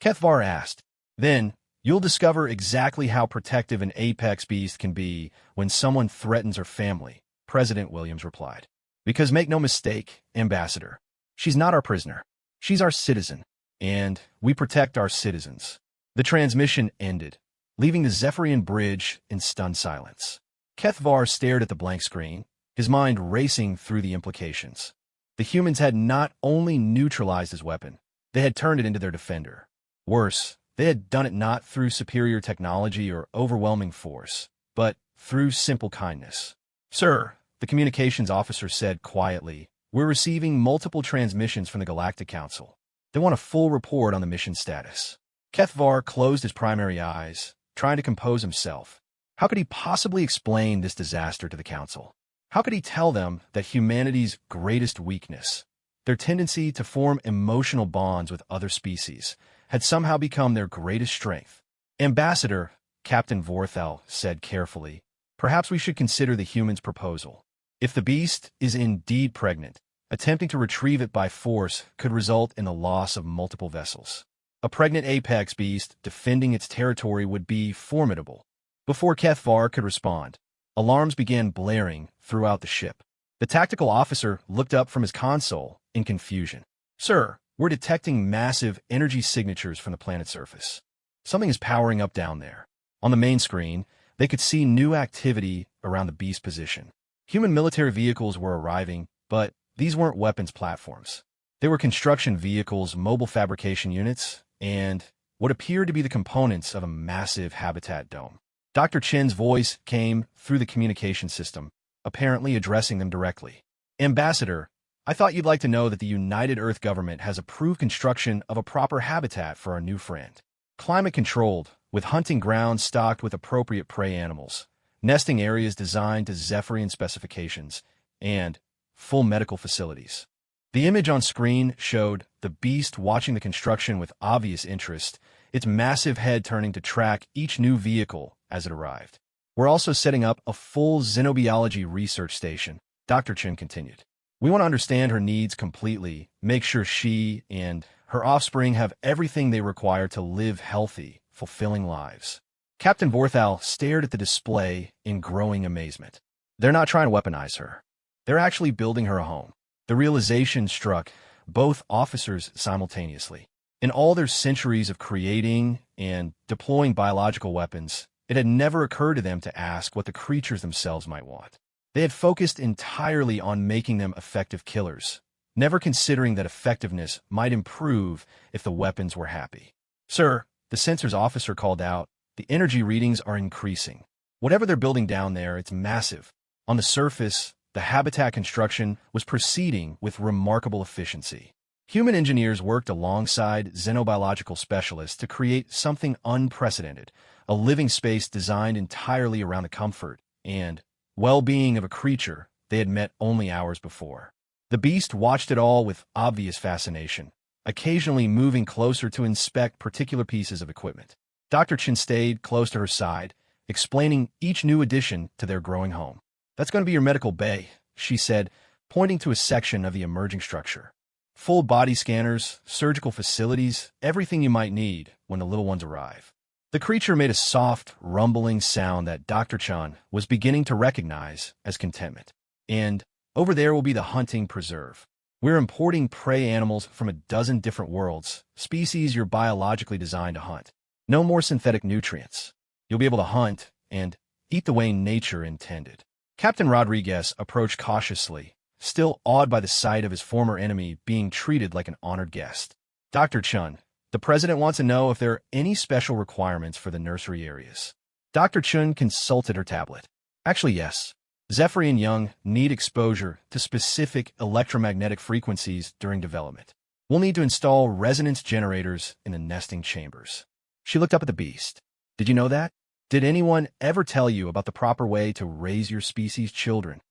S1: Kethvar asked. Then, you'll discover exactly how protective an apex beast can be when someone threatens her family, President Williams replied. Because make no mistake, Ambassador, she's not our prisoner. She's our citizen, and we protect our citizens. The transmission ended, leaving the Zephyrian bridge in stunned silence. Kethvar stared at the blank screen, his mind racing through the implications. The humans had not only neutralized his weapon, they had turned it into their defender. Worse, they had done it not through superior technology or overwhelming force, but through simple kindness. Sir, the communications officer said quietly, we're receiving multiple transmissions from the Galactic Council. They want a full report on the mission status. Kethvar closed his primary eyes, trying to compose himself. How could he possibly explain this disaster to the Council? How could he tell them that humanity's greatest weakness, their tendency to form emotional bonds with other species, had somehow become their greatest strength? Ambassador, Captain Vorthal said carefully, perhaps we should consider the humans' proposal. If the beast is indeed pregnant, attempting to retrieve it by force could result in the loss of multiple vessels. A pregnant apex beast defending its territory would be formidable. Before Kethvar could respond, alarms began blaring throughout the ship. The tactical officer looked up from his console in confusion. Sir, we're detecting massive energy signatures from the planet's surface. Something is powering up down there. On the main screen, they could see new activity around the beast's position. Human military vehicles were arriving, but these weren't weapons platforms. They were construction vehicles, mobile fabrication units, and what appeared to be the components of a massive habitat dome. Dr. Chen's voice came through the communication system, apparently addressing them directly. Ambassador, I thought you'd like to know that the United Earth government has approved construction of a proper habitat for our new friend. Climate-controlled, with hunting grounds stocked with appropriate prey animals, nesting areas designed to Zephyrian specifications, and full medical facilities. The image on screen showed the beast watching the construction with obvious interest, its massive head turning to track each new vehicle as it arrived. We're also setting up a full xenobiology research station, Dr. Chen continued. We want to understand her needs completely, make sure she and her offspring have everything they require to live healthy, fulfilling lives. Captain Vorthal stared at the display in growing amazement. They're not trying to weaponize her. They're actually building her a home. The realization struck both officers simultaneously. In all their centuries of creating and deploying biological weapons, it had never occurred to them to ask what the creatures themselves might want. They had focused entirely on making them effective killers, never considering that effectiveness might improve if the weapons were happy. Sir, the sensors officer called out, the energy readings are increasing. Whatever they're building down there, it's massive. On the surface, the habitat construction was proceeding with remarkable efficiency. Human engineers worked alongside xenobiological specialists to create something unprecedented, a living space designed entirely around the comfort and well-being of a creature they had met only hours before. The beast watched it all with obvious fascination, occasionally moving closer to inspect particular pieces of equipment. Dr. Chen stayed close to her side, explaining each new addition to their growing home. "That's going to be your medical bay," she said, pointing to a section of the emerging structure. "Full body scanners, surgical facilities, everything you might need when the little ones arrive." The creature made a soft, rumbling sound that Dr. Chen was beginning to recognize as contentment. "And over there will be the hunting preserve. We're importing prey animals from a dozen different worlds, species you're biologically designed to hunt. No more synthetic nutrients. You'll be able to hunt and eat the way nature intended." Captain Rodriguez approached cautiously, still awed by the sight of his former enemy being treated like an honored guest. "Dr. Chun, the president wants to know if there are any special requirements for the nursery areas." Dr. Chun consulted her tablet. "Actually, yes. Zephyr and Young need exposure to specific electromagnetic frequencies during development. We'll need to install resonance generators in the nesting chambers." She looked up at the beast. "Did you know that? Did anyone ever tell you about the proper way to raise your species' children?"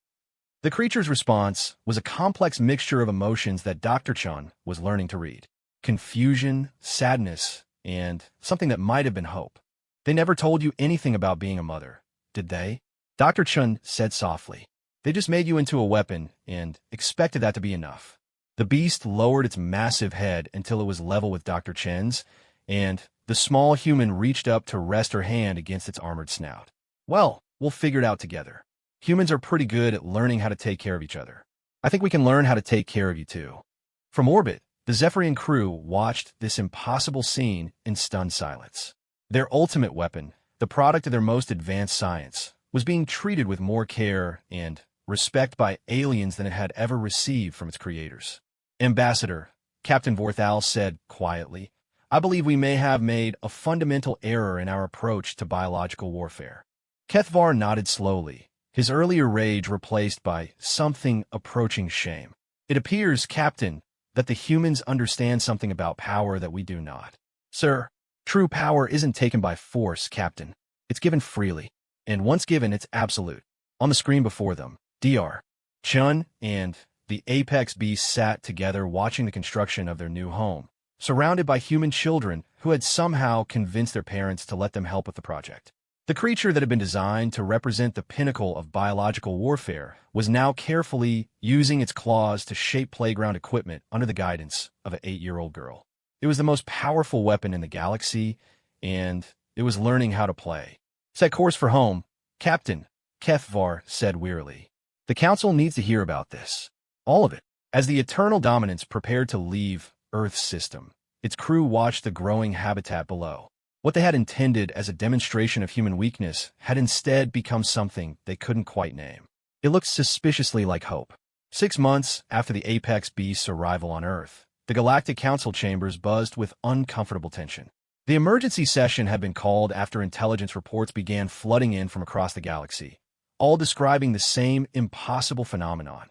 S1: The creature's response was a complex mixture of emotions that Dr. Chun was learning to read. Confusion, sadness, and something that might have been hope. "They never told you anything about being a mother, did they?" Dr. Chun said softly. "They just made you into a weapon and expected that to be enough." The beast lowered its massive head until it was level with Dr. Chen's, and the small human reached up to rest her hand against its armored snout. "Well, we'll figure it out together. Humans are pretty good at learning how to take care of each other. I think we can learn how to take care of you too." From orbit, the Zephyrian crew watched this impossible scene in stunned silence. Their ultimate weapon, the product of their most advanced science, was being treated with more care and respect by aliens than it had ever received from its creators. "Ambassador," Captain Vorthal said quietly, "I believe we may have made a fundamental error in our approach to biological warfare." Kethvar nodded slowly, his earlier rage replaced by something approaching shame. "It appears, Captain, that the humans understand something about power that we do not." "Sir, true power isn't taken by force, Captain. It's given freely. And once given, it's absolute." On the screen before them, Dr. Chun and the apex beast sat together watching the construction of their new home, surrounded by human children who had somehow convinced their parents to let them help with the project. The creature that had been designed to represent the pinnacle of biological warfare was now carefully using its claws to shape playground equipment under the guidance of an 8-year-old girl. It was the most powerful weapon in the galaxy, and it was learning how to play. "Set course for home," Captain Kethvar said wearily. "The Council needs to hear about this. All of it." As the Eternal Dominance prepared to leave Earth's system, its crew watched the growing habitat below. What they had intended as a demonstration of human weakness had instead become something they couldn't quite name. It looked suspiciously like hope. 6 months after the apex beast's arrival on Earth, the Galactic Council chambers buzzed with uncomfortable tension. The emergency session had been called after intelligence reports began flooding in from across the galaxy, all describing the same impossible phenomenon.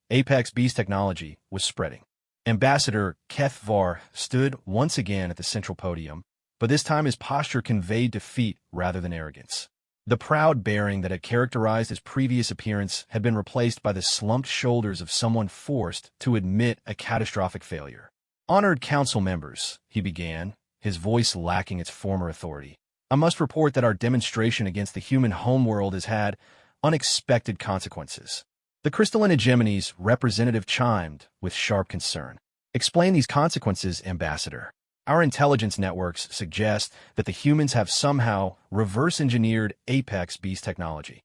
S1: Apex beast technology was spreading. Ambassador Kethvar stood once again at the central podium, but this time his posture conveyed defeat rather than arrogance. The proud bearing that had characterized his previous appearance had been replaced by the slumped shoulders of someone forced to admit a catastrophic failure. "Honored council members," he began, his voice lacking its former authority, "I must report that our demonstration against the human homeworld has had unexpected consequences." The crystalline hegemony's representative chimed with sharp concern. "Explain these consequences, Ambassador. Our intelligence networks suggest that the humans have somehow reverse-engineered apex beast technology."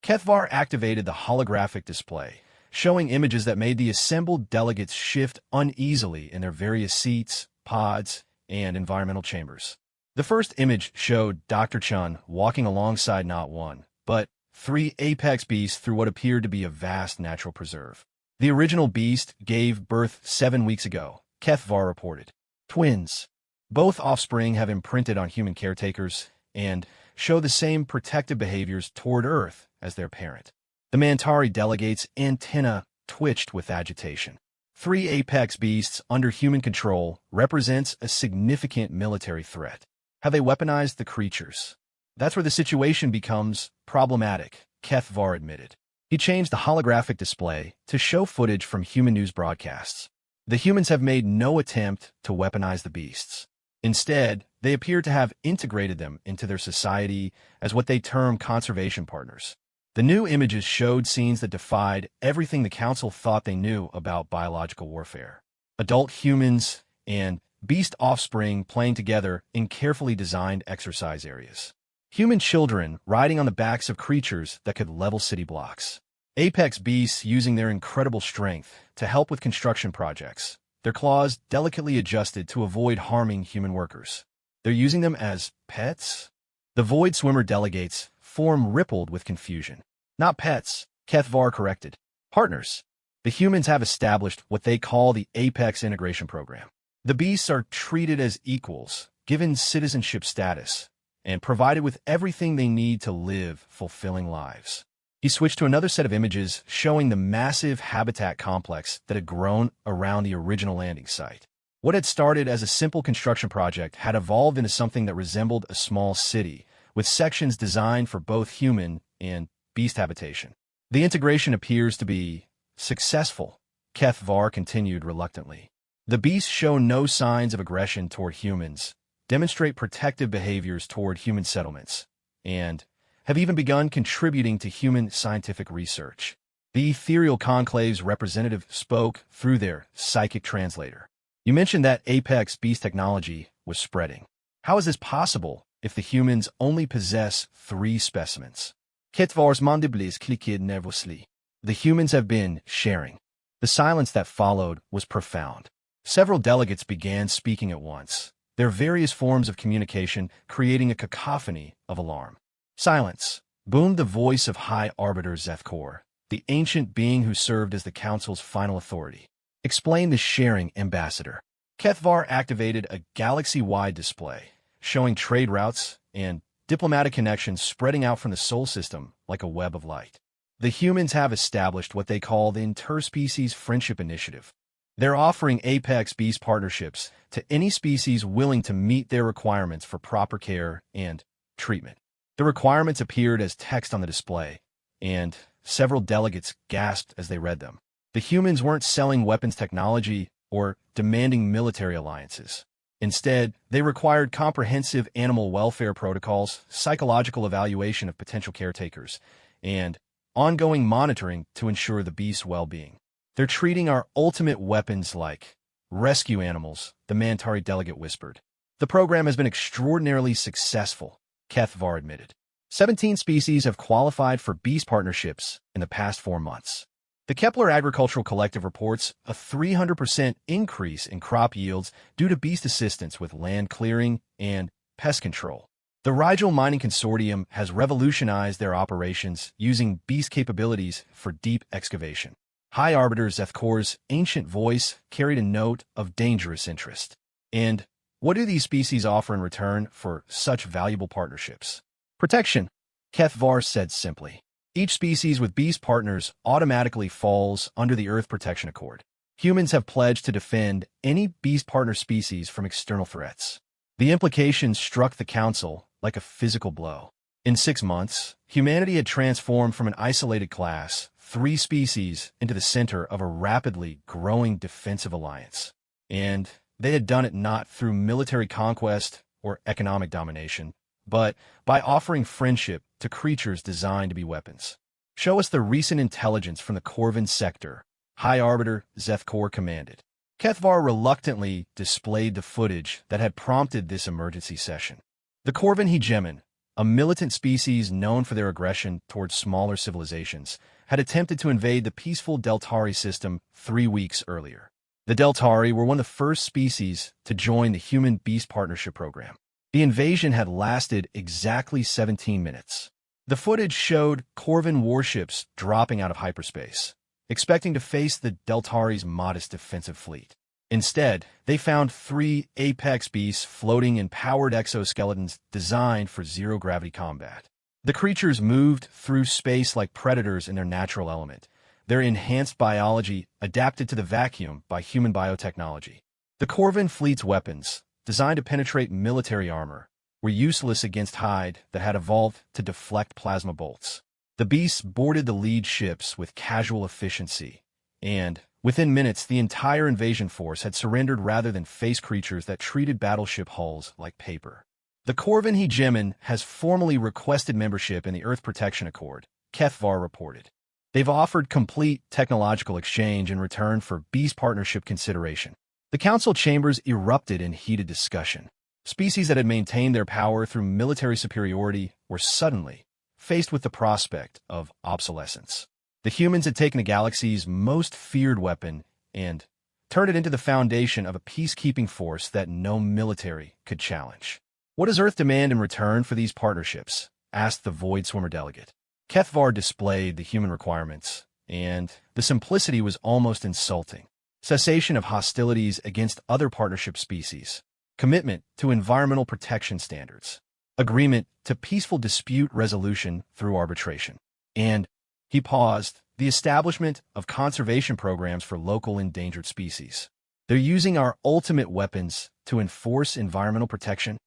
S1: Kethvar activated the holographic display, showing images that made the assembled delegates shift uneasily in their various seats, pods, and environmental chambers. The first image showed Dr. Chun walking alongside not one, but 3 apex beasts through what appeared to be a vast natural preserve. The original beast gave birth 7 weeks ago, Kethvar reported. Twins. Both offspring have imprinted on human caretakers and show the same protective behaviors toward Earth as their parent. The Mantari delegate's antenna twitched with agitation. 3 apex beasts under human control represents a significant military threat. Have they weaponized the creatures? That's where the situation becomes problematic, Kethvar admitted. He changed the holographic display to show footage from human news broadcasts. The humans have made no attempt to weaponize the beasts. Instead, they appear to have integrated them into their society as what they term conservation partners. The new images showed scenes that defied everything the council thought they knew about biological warfare. Adult humans and beast offspring playing together in carefully designed exercise areas. Human children riding on the backs of creatures that could level city blocks. Apex beasts using their incredible strength to help with construction projects, their claws delicately adjusted to avoid harming human workers. They're using them as pets? The Void Swimmer delegates' form rippled with confusion. Not pets, Kethvar corrected. Partners. The humans have established what they call the Apex Integration Program. The beasts are treated as equals, given citizenship status, and provided with everything they need to live fulfilling lives. He switched to another set of images showing the massive habitat complex that had grown around the original landing site. What had started as a simple construction project had evolved into something that resembled a small city, with sections designed for both human and beast habitation. The integration appears to be successful, Kethvar continued reluctantly. The beasts show no signs of aggression toward humans, demonstrate protective behaviors toward human settlements, and have even begun contributing to human scientific research. The Ethereal Conclave's representative spoke through their psychic translator. You mentioned that Apex beast technology was spreading. How is this possible if the humans only possess 3 specimens? Ketvar's mandibles clicked nervously. The humans have been sharing. The silence that followed was profound. Several delegates began speaking at once, their various forms of communication creating a cacophony of alarm. Silence, boomed the voice of High Arbiter Zethkor, the ancient being who served as the Council's final authority. Explain the sharing, Ambassador. Kethvar activated a galaxy-wide display, showing trade routes and diplomatic connections spreading out from the Sol system like a web of light. The humans have established what they call the Interspecies Friendship Initiative. They're offering Apex Beast partnerships to any species willing to meet their requirements for proper care and treatment. The requirements appeared as text on the display, and several delegates gasped as they read them. The humans weren't selling weapons technology or demanding military alliances. Instead, they required comprehensive animal welfare protocols, psychological evaluation of potential caretakers, and ongoing monitoring to ensure the beast's well-being. They're treating our ultimate weapons like rescue animals, the Mantari delegate whispered. The program has been extraordinarily successful, Kethvar admitted. 17 species have qualified for beast partnerships in the past 4 months. The Kepler Agricultural Collective reports a 300% increase in crop yields due to beast assistance with land clearing and pest control. The Rigel Mining Consortium has revolutionized their operations using beast capabilities for deep excavation. High Arbiter Zethkor's ancient voice carried a note of dangerous interest. And what do these species offer in return for such valuable partnerships? Protection, Kethvar said simply. Each species with beast partners automatically falls under the Earth Protection Accord. Humans have pledged to defend any beast partner species from external threats. The implications struck the Council like a physical blow. In 6 months, humanity had transformed from an isolated class, 3 species, into the center of a rapidly growing defensive alliance. And they had done it not through military conquest or economic domination, but by offering friendship to creatures designed to be weapons. Show us the recent intelligence from the Corvin sector, High Arbiter Zethkor commanded. Kethvar reluctantly displayed the footage that had prompted this emergency session. The Corvin hegemon, a militant species known for their aggression towards smaller civilizations, had attempted to invade the peaceful Deltari system 3 weeks earlier. The Deltari were one of the first species to join the Human-Beast Partnership Program. The invasion had lasted exactly 17 minutes. The footage showed Corvin warships dropping out of hyperspace, expecting to face the Deltari's modest defensive fleet. Instead, they found 3 apex beasts floating in powered exoskeletons designed for zero-gravity combat. The creatures moved through space like predators in their natural element, their enhanced biology adapted to the vacuum by human biotechnology. The Corvin fleet's weapons, designed to penetrate military armor, were useless against Hyde that had evolved to deflect plasma bolts. The beasts boarded the lead ships with casual efficiency, and within minutes the entire invasion force had surrendered rather than face creatures that treated battleship hulls like paper. The Corvin Hegemon has formally requested membership in the Earth Protection Accord, Kethvar reported. They've offered complete technological exchange in return for beast partnership consideration. The council chambers erupted in heated discussion. Species that had maintained their power through military superiority were suddenly faced with the prospect of obsolescence. The humans had taken the galaxy's most feared weapon and turned it into the foundation of a peacekeeping force that no military could challenge. "What does Earth demand in return for these partnerships?" asked the Void Swimmer delegate. Kethvar displayed the human requirements, and the simplicity was almost insulting. Cessation of hostilities against other partnership species, commitment to environmental protection standards, agreement to peaceful dispute resolution through arbitration, and, he paused, the establishment of conservation programs for local endangered species. They're using our ultimate weapons to enforce environmental protection.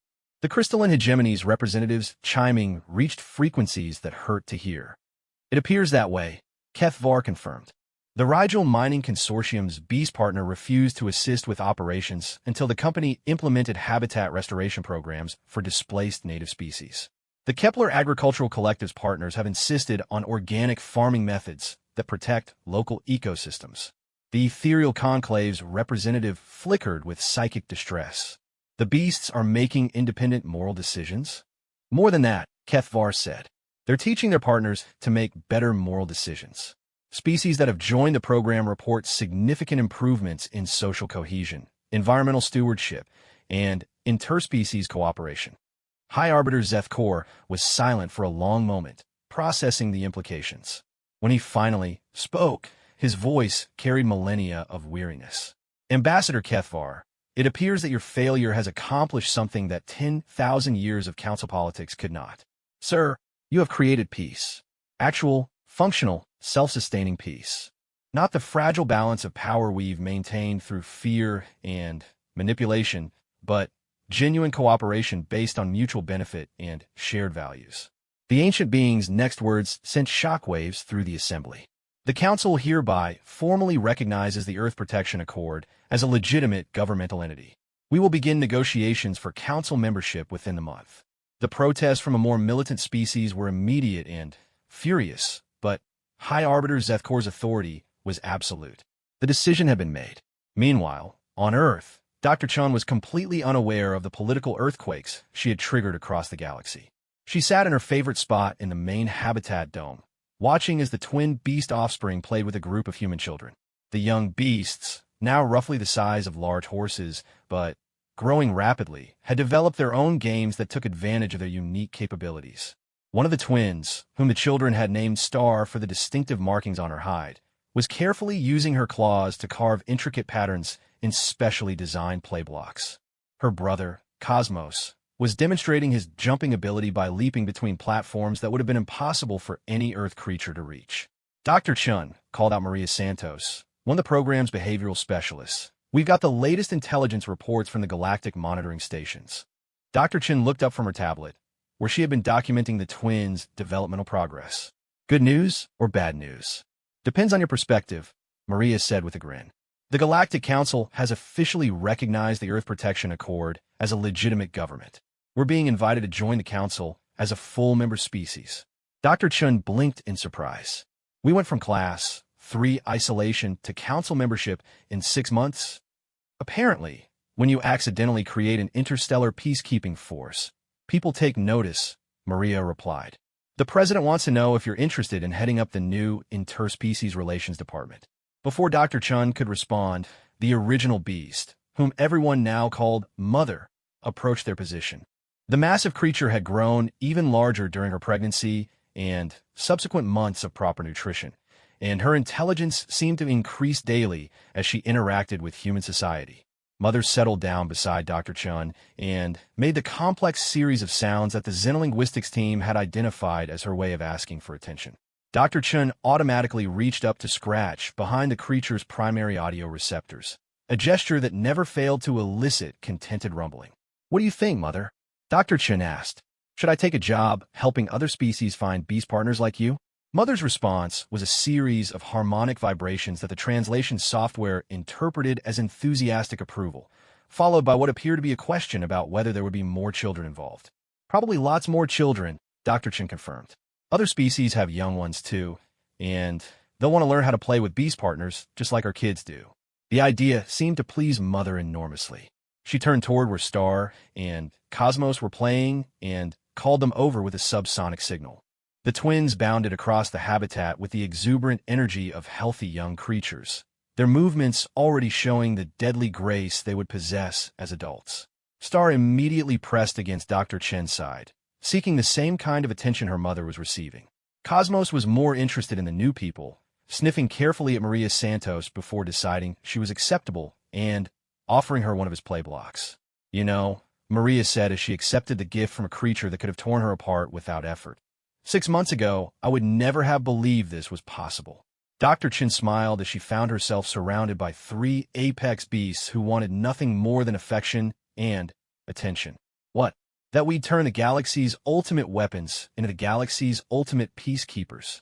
S1: The crystalline hegemony's representatives chiming reached frequencies that hurt to hear. "It appears that way," Kethvar confirmed. The Rigel Mining Consortium's beast partner refused to assist with operations until the company implemented habitat restoration programs for displaced native species. The Kepler Agricultural Collective's partners have insisted on organic farming methods that protect local ecosystems. The ethereal conclave's representative flickered with psychic distress. "The beasts are making independent moral decisions?" "More than that," Kethvar said. "They're teaching their partners to make better moral decisions." Species that have joined the program report significant improvements in social cohesion, environmental stewardship, and interspecies cooperation. High Arbiter Zethkor was silent for a long moment, processing the implications. When he finally spoke, his voice carried millennia of weariness. "Ambassador Kethvar, it appears that your failure has accomplished something that 10,000 years of council politics could not. Sir, you have created peace. Actual, functional, self-sustaining peace. Not the fragile balance of power we've maintained through fear and manipulation, but genuine cooperation based on mutual benefit and shared values." The ancient being's next words sent shockwaves through the assembly. "The Council hereby formally recognizes the Earth Protection Accord as a legitimate governmental entity. We will begin negotiations for Council membership within the month." The protests from a more militant species were immediate and furious, but High Arbiter Zethkor's authority was absolute. The decision had been made. Meanwhile, on Earth, Dr. Chun was completely unaware of the political earthquakes she had triggered across the galaxy. She sat in her favorite spot in the main habitat dome, watching as the twin beast offspring played with a group of human children. The young beasts, now roughly the size of large horses, but growing rapidly, had developed their own games that took advantage of their unique capabilities. One of the twins, whom the children had named Star for the distinctive markings on her hide, was carefully using her claws to carve intricate patterns in specially designed play blocks. Her brother, Cosmos, was demonstrating his jumping ability by leaping between platforms that would have been impossible for any Earth creature to reach. "Dr. Chun," called out Maria Santos, one of the program's behavioral specialists, "we've got the latest intelligence reports from the galactic monitoring stations." Dr. Chun looked up from her tablet, where she had been documenting the twins' developmental progress. "Good news or bad news? Depends on your perspective," Maria said with a grin. "The Galactic Council has officially recognized the Earth Protection Accord as a legitimate government. We're being invited to join the Council as a full member species." Dr. Chun blinked in surprise. "We went from Class 3 isolation to Council membership in 6 months? Apparently, when you accidentally create an interstellar peacekeeping force, people take notice," Maria replied. "The President wants to know if you're interested in heading up the new Interspecies Relations Department." Before Dr. Chun could respond, the original beast, whom everyone now called Mother, approached their position. The massive creature had grown even larger during her pregnancy and subsequent months of proper nutrition, and her intelligence seemed to increase daily as she interacted with human society. Mother settled down beside Dr. Chun and made the complex series of sounds that the xenolinguistics team had identified as her way of asking for attention. Dr. Chun automatically reached up to scratch behind the creature's primary audio receptors, a gesture that never failed to elicit contented rumbling. "What do you think, Mother?" Dr. Chen asked, "Should I take a job helping other species find beast partners like you?" Mother's response was a series of harmonic vibrations that the translation software interpreted as enthusiastic approval, followed by what appeared to be a question about whether there would be more children involved. "Probably lots more children," Dr. Chen confirmed. "Other species have young ones too, and they'll want to learn how to play with beast partners just like our kids do." The idea seemed to please Mother enormously. She turned toward where Star and Cosmos were playing and called them over with a subsonic signal. The twins bounded across the habitat with the exuberant energy of healthy young creatures, their movements already showing the deadly grace they would possess as adults. Star immediately pressed against Dr. Chen's side, seeking the same kind of attention her mother was receiving. Cosmos was more interested in the new people, sniffing carefully at Maria Santos before deciding she was acceptable and offering her one of his play blocks. "You know," Maria said as she accepted the gift from a creature that could have torn her apart without effort. "6 months ago, I would never have believed this was possible." Dr. Chen smiled as she found herself surrounded by 3 apex beasts who wanted nothing more than affection and attention. "What? That we'd turn the galaxy's ultimate weapons into the galaxy's ultimate peacekeepers.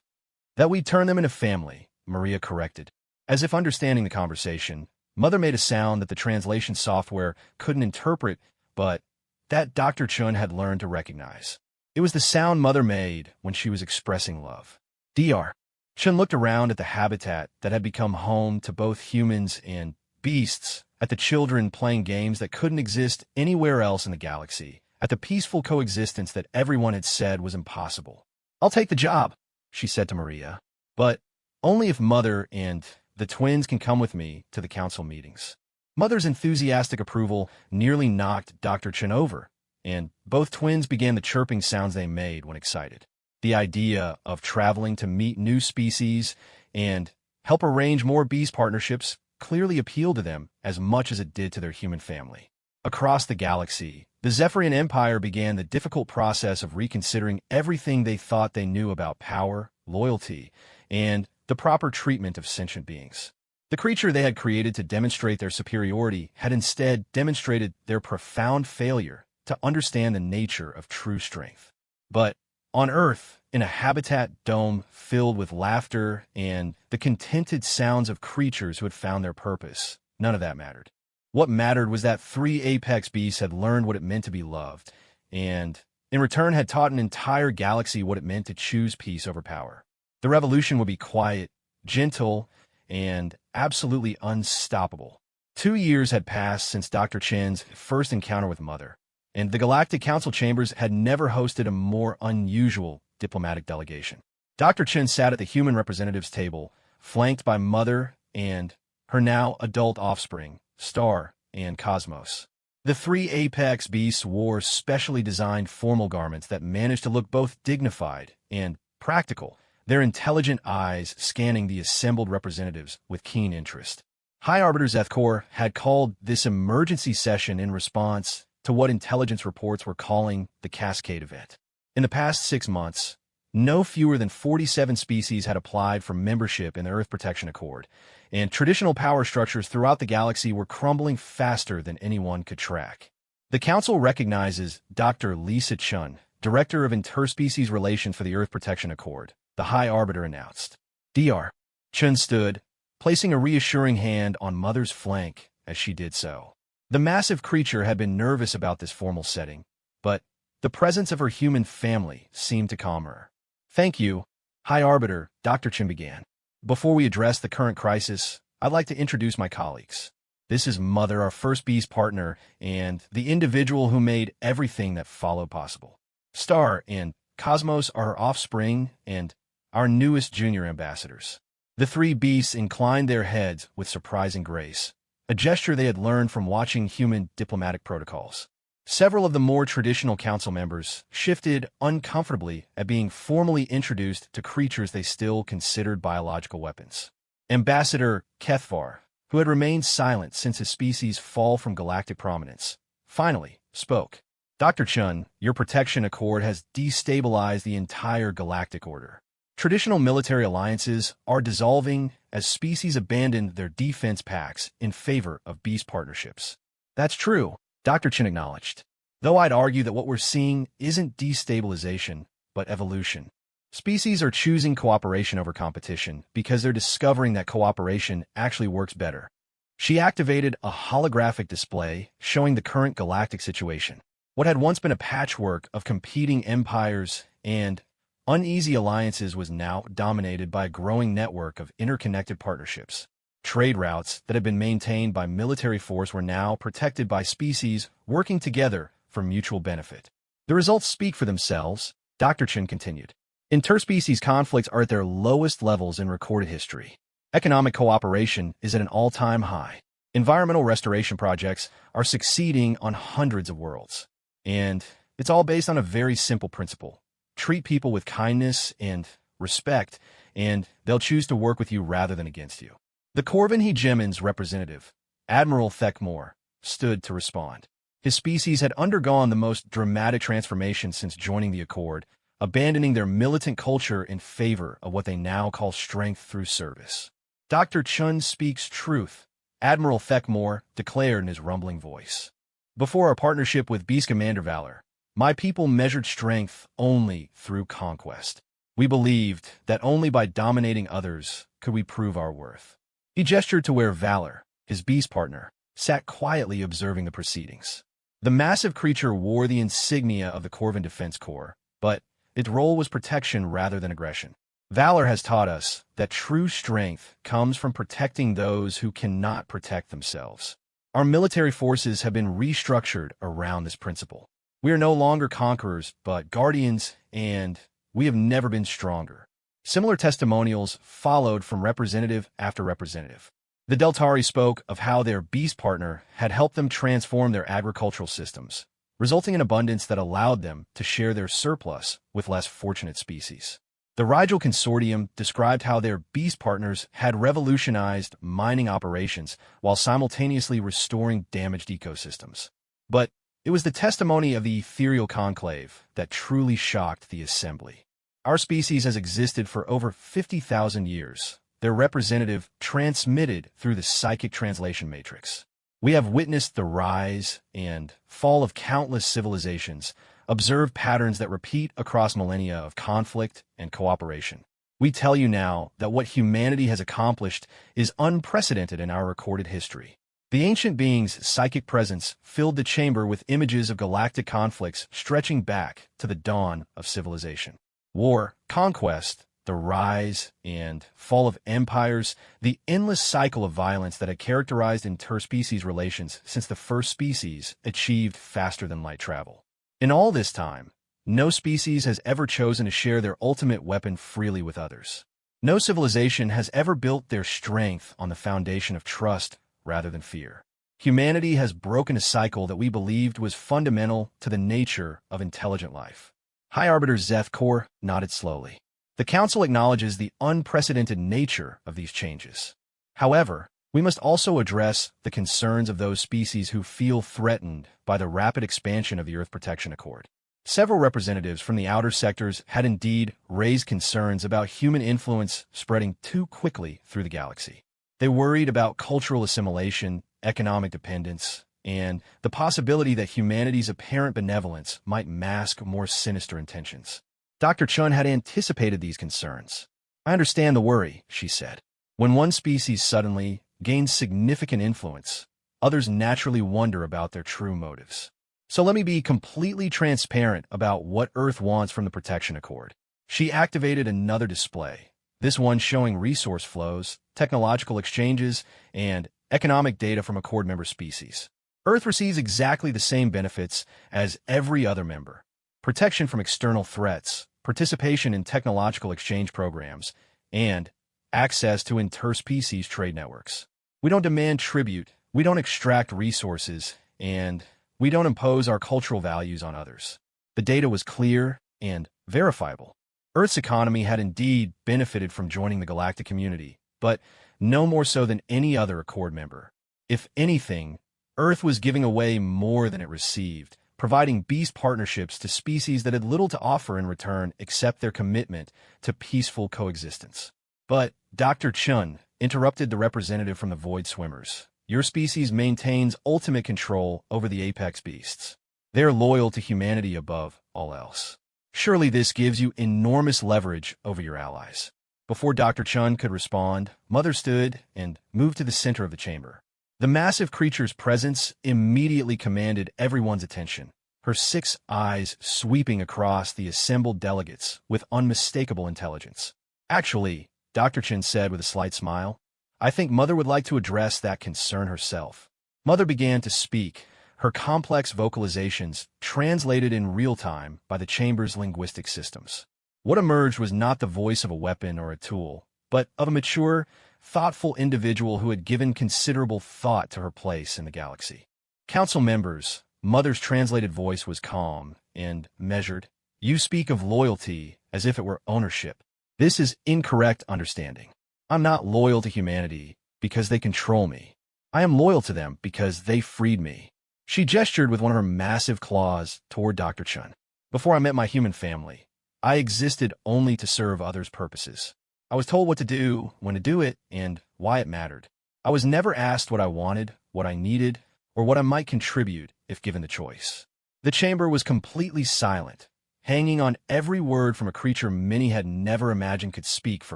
S1: That we'd turn them into family," Maria corrected. As if understanding the conversation, Mother made a sound that the translation software couldn't interpret, but that Dr. Chen had learned to recognize. It was the sound Mother made when she was expressing love. Dr. Chen looked around at the habitat that had become home to both humans and beasts, at the children playing games that couldn't exist anywhere else in the galaxy, at the peaceful coexistence that everyone had said was impossible. "I'll take the job," she said to Maria, "but only if Mother and the twins can come with me to the council meetings." Mother's enthusiastic approval nearly knocked Dr. Chen over, and both twins began the chirping sounds they made when excited. The idea of traveling to meet new species and help arrange more beast partnerships clearly appealed to them as much as it did to their human family. Across the galaxy, the Zephyrian Empire began the difficult process of reconsidering everything they thought they knew about power, loyalty, and the proper treatment of sentient beings. The creature they had created to demonstrate their superiority had instead demonstrated their profound failure to understand the nature of true strength. But on Earth, in a habitat dome filled with laughter and the contented sounds of creatures who had found their purpose, none of that mattered. What mattered was that 3 apex beasts had learned what it meant to be loved, and in return had taught an entire galaxy what it meant to choose peace over power. The revolution would be quiet, gentle, and absolutely unstoppable. 2 years had passed since Dr. Chen's first encounter with Mother, and the Galactic Council chambers had never hosted a more unusual diplomatic delegation. Dr. Chen sat at the human representatives' table, flanked by Mother and her now adult offspring, Star and Cosmos. The 3 apex beasts wore specially designed formal garments that managed to look both dignified and practical, their intelligent eyes scanning the assembled representatives with keen interest. High Arbiter Zethkor had called this emergency session in response to what intelligence reports were calling the Cascade event. In the past 6 months, no fewer than 47 species had applied for membership in the Earth Protection Accord, and traditional power structures throughout the galaxy were crumbling faster than anyone could track. The Council recognizes Dr. Lisa Chun, Director of Interspecies Relations for the Earth Protection Accord, the High Arbiter announced. Dr. Chun stood, placing a reassuring hand on Mother's flank as she did so. The massive creature had been nervous about this formal setting, but the presence of her human family seemed to calm her. "Thank you, High Arbiter," Dr. Chen began. "Before we address the current crisis, I'd like to introduce my colleagues. This is Mother, our first beast partner, and the individual who made everything that followed possible. Star and Cosmos are her offspring and our newest junior ambassadors." The 3 beasts inclined their heads with surprising grace, a gesture they had learned from watching human diplomatic protocols. Several of the more traditional council members shifted uncomfortably at being formally introduced to creatures they still considered biological weapons. Ambassador Kethvar, who had remained silent since his species' fall from galactic prominence, finally spoke. "Dr. Chun, your protection accord has destabilized the entire galactic order. Traditional military alliances are dissolving as species abandon their defense pacts in favor of beast partnerships." "That's true," Dr. Chen acknowledged. Though I'd argue that what we're seeing isn't destabilization, but evolution. Species are choosing cooperation over competition because they're discovering that cooperation actually works better. She activated a holographic display showing the current galactic situation. What had once been a patchwork of competing empires and uneasy alliances was now dominated by a growing network of interconnected partnerships. Trade routes that had been maintained by military force were now protected by species working together for mutual benefit. The results speak for themselves, Dr. Chen continued. Interspecies conflicts are at their lowest levels in recorded history. Economic cooperation is at an all-time high. Environmental restoration projects are succeeding on hundreds of worlds. And it's all based on a very simple principle. Treat people with kindness and respect, and they'll choose to work with you rather than against you. The Corvin Hegemon's representative, Admiral Thekmore, stood to respond. His species had undergone the most dramatic transformation since joining the Accord, abandoning their militant culture in favor of what they now call strength through service. Dr. Chun speaks truth, Admiral Thekmore declared in his rumbling voice. Before our partnership with Beast Commander Valor, my people measured strength only through conquest. We believed that only by dominating others could we prove our worth. He gestured to where Valor, his beast partner, sat quietly observing the proceedings. The massive creature wore the insignia of the Corvin Defense Corps, but its role was protection rather than aggression. Valor has taught us that true strength comes from protecting those who cannot protect themselves. Our military forces have been restructured around this principle. We are no longer conquerors, but guardians, and we have never been stronger. Similar testimonials followed from representative after representative. The Deltari spoke of how their beast partner had helped them transform their agricultural systems, resulting in abundance that allowed them to share their surplus with less fortunate species. The Rigel Consortium described how their beast partners had revolutionized mining operations while simultaneously restoring damaged ecosystems. But it was the testimony of the ethereal conclave that truly shocked the assembly. Our species has existed for over 50,000 years, their representative transmitted through the psychic translation matrix. We have witnessed the rise and fall of countless civilizations, observed patterns that repeat across millennia of conflict and cooperation. We tell you now that what humanity has accomplished is unprecedented in our recorded history. The ancient being's psychic presence filled the chamber with images of galactic conflicts stretching back to the dawn of civilization. War, conquest, the rise and fall of empires, the endless cycle of violence that had characterized interspecies relations since the first species achieved faster-than-light travel. In all this time, no species has ever chosen to share their ultimate weapon freely with others. No civilization has ever built their strength on the foundation of trust rather than fear. Humanity has broken a cycle that we believed was fundamental to the nature of intelligent life. High Arbiter Zethkor nodded slowly. The Council acknowledges the unprecedented nature of these changes. However, we must also address the concerns of those species who feel threatened by the rapid expansion of the Earth Protection Accord. Several representatives from the outer sectors had indeed raised concerns about human influence spreading too quickly through the galaxy. They worried about cultural assimilation, economic dependence, and the possibility that humanity's apparent benevolence might mask more sinister intentions. Dr. Chun had anticipated these concerns. I understand the worry, she said. When one species suddenly gains significant influence, others naturally wonder about their true motives. So let me be completely transparent about what Earth wants from the Protection Accord. She activated another display, this one showing resource flows, technological exchanges, and economic data from Accord member species. Earth receives exactly the same benefits as every other member. Protection from external threats, participation in technological exchange programs, and access to interspecies trade networks. We don't demand tribute, we don't extract resources, and we don't impose our cultural values on others. The data was clear and verifiable. Earth's economy had indeed benefited from joining the galactic community, but no more so than any other Accord member. If anything, Earth was giving away more than it received, providing beast partnerships to species that had little to offer in return except their commitment to peaceful coexistence. But Dr. Chun interrupted the representative from the Void Swimmers. Your species maintains ultimate control over the apex beasts. They are loyal to humanity above all else. Surely this gives you enormous leverage over your allies. Before Dr. Chun could respond, Mother stood and moved to the center of the chamber. The massive creature's presence immediately commanded everyone's attention, her 6 eyes sweeping across the assembled delegates with unmistakable intelligence. Actually, Dr. Chin said with a slight smile, I think Mother would like to address that concern herself. Mother began to speak, her complex vocalizations translated in real time by the chamber's linguistic systems. What emerged was not the voice of a weapon or a tool, but of a mature, thoughtful individual who had given considerable thought to her place in the galaxy. Council members, Mother's translated voice was calm and measured. You speak of loyalty as if it were ownership. This is incorrect understanding. I'm not loyal to humanity because they control me. I am loyal to them because they freed me. She gestured with one of her massive claws toward Dr. Chun. Before I met my human family, I existed only to serve others' purposes. I was told what to do, when to do it, and why it mattered. I was never asked what I wanted, what I needed, or what I might contribute if given the choice. The chamber was completely silent, hanging on every word from a creature many had never imagined could speak for